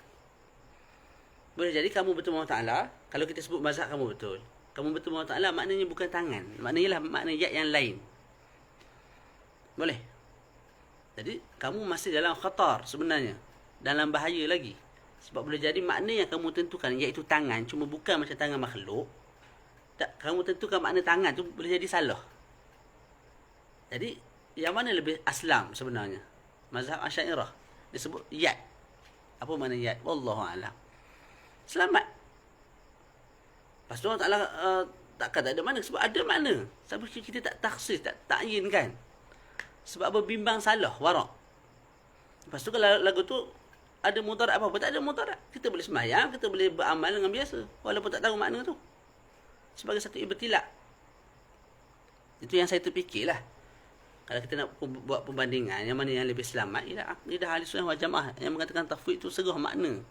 Boleh jadi kamu betul Allah Ta'ala, kalau kita sebut mazhab kamu betul, kamu betul Allah Ta'ala, maknanya bukan tangan, maknanya ialah makna yad yang lain. Boleh. Jadi kamu masih dalam khatar sebenarnya, dalam bahaya lagi. Sebab boleh jadi makna yang kamu tentukan iaitu tangan, cuma bukan macam tangan makhluk. Tak, kamu tentukan makna tangan tu boleh jadi salah. Jadi yang mana lebih aslam sebenarnya? Mazhab Asy'ariyah disebut yad. Apa makna yad? Wallahu a'lam. Selamat. Lepas tu Allah Ta'ala takkan tak ada makna, sebab ada makna. Sebab kita tak takhsis, tak ta'yinkan. Sebab apa? Bimbang salah, warak. Lepas tu kalau lagu tu ada mudarat apa-apa, tak ada mudarat. Kita boleh sembahyang, kita boleh beramal dengan biasa, walaupun tak tahu makna tu. Sebagai satu ibtila. Itu yang saya terfikirlah. Kalau kita nak buat perbandingan, yang mana yang lebih selamat, ialah akidah ahli sunnah wal jamaah yang mengatakan tafwid itu serah makna.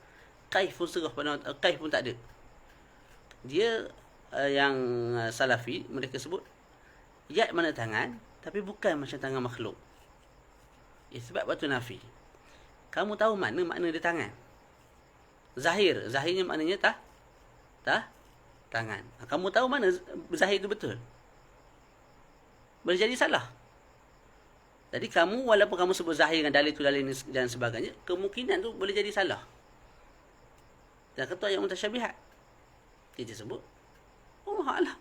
Kaif pun serah, kaif pun tak ada. Dia yang salafi, mereka sebut yad mana tangan, tapi bukan macam tangan makhluk. Sebab batu nafi. Kamu tahu makna dia tangan. Zahirnya maknanya tangan. Kamu tahu mana zahir itu betul? Boleh jadi salah. Jadi kamu, walaupun kamu sebut zahir dengan dalil tu, dalil ni dan sebagainya, kemungkinan tu boleh jadi salah. Dan ketua yang mutasyabihat, kita sebut Allah A'lam.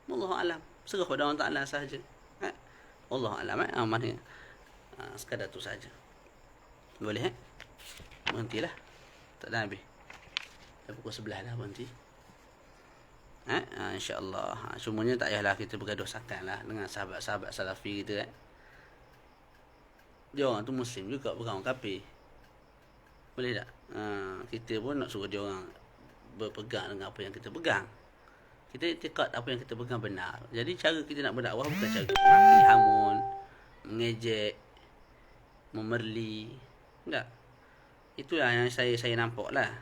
Allah A'lam. Serah pada Allah Ta'ala sahaja. Allah A'lam. Maknanya sekadar tu sahaja. Boleh berhentilah. Tak dah habis. Dah pukul 11 dah berhenti. InsyaAllah. Cumanya tak payahlah kita bergaduh sakan lah dengan sahabat-sahabat salafi kita. Dia orang tu Muslim juga, bukan orang kafir. Boleh tak? Kita pun nak suruh dia orang berpegang dengan apa yang kita pegang. Kita itikad apa yang kita pegang benar. Jadi cara kita nak berdakwah bukan cara kita maki, hamun, mengejek, memerli. Tak. Itulah yang saya nampak lah.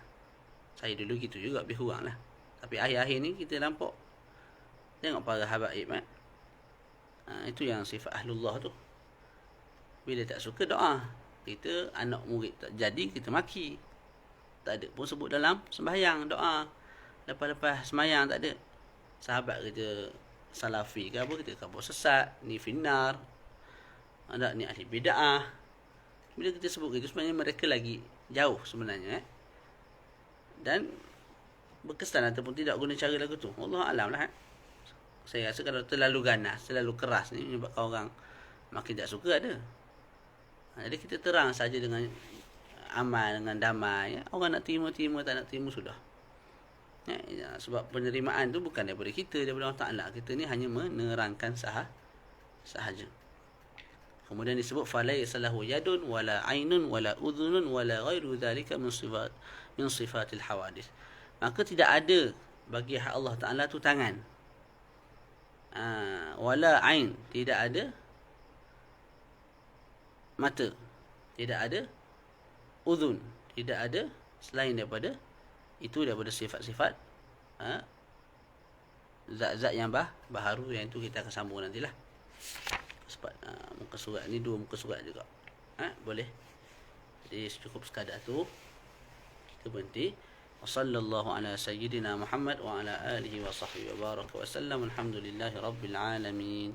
Saya dulu gitu juga, lebih kurang lah. Tapi akhir-akhir ni kita nampak, tengok para habaib itu yang sifat ahlullah tu. Bila tak suka doa, kita anak murid tak jadi, kita maki. Tak ada pun sebut dalam sembahyang doa. Lepas-lepas sembahyang tak ada. Sahabat kita salafi ke apa, kita kabur sesat, ni finnar, ada ni ahli bid'ah. Bila kita sebut gitu, sebenarnya mereka lagi jauh sebenarnya. Dan berkesan ataupun tidak guna cara lagu tu, Allah alam lah. Saya rasa kalau terlalu ganas, terlalu keras ni menyebabkan orang makin tak suka ada. Jadi kita terang saja dengan amal, dengan damai. Orang nak terima, tak nak terima sudah. Sebab penerimaan tu bukan daripada kita, daripada Allah Ta'ala. Kita ni hanya menerangkan sahaja. Kemudian disebut falaysa lahu yadun wala ainun wala udhunun wala ghairu dhalika min sifatil hawadith. Maka tidak ada bagi Allah Ta'ala tu tangan. Wala ain, tidak ada mata, tidak ada udhun, tidak ada selain daripada itu, daripada sifat-sifat zat-zat yang baharu, yang itu kita akan sambung nantilah. Sebab muka surat ni 2 muka surat juga. Boleh. Jadi cukup sekadar tu. Kita berhenti. Wassallallahu ala sayyidina Muhammad wa ala alihi wa sahbihi wa baraka wa sallam. Alhamdulillahi rabbil alamin.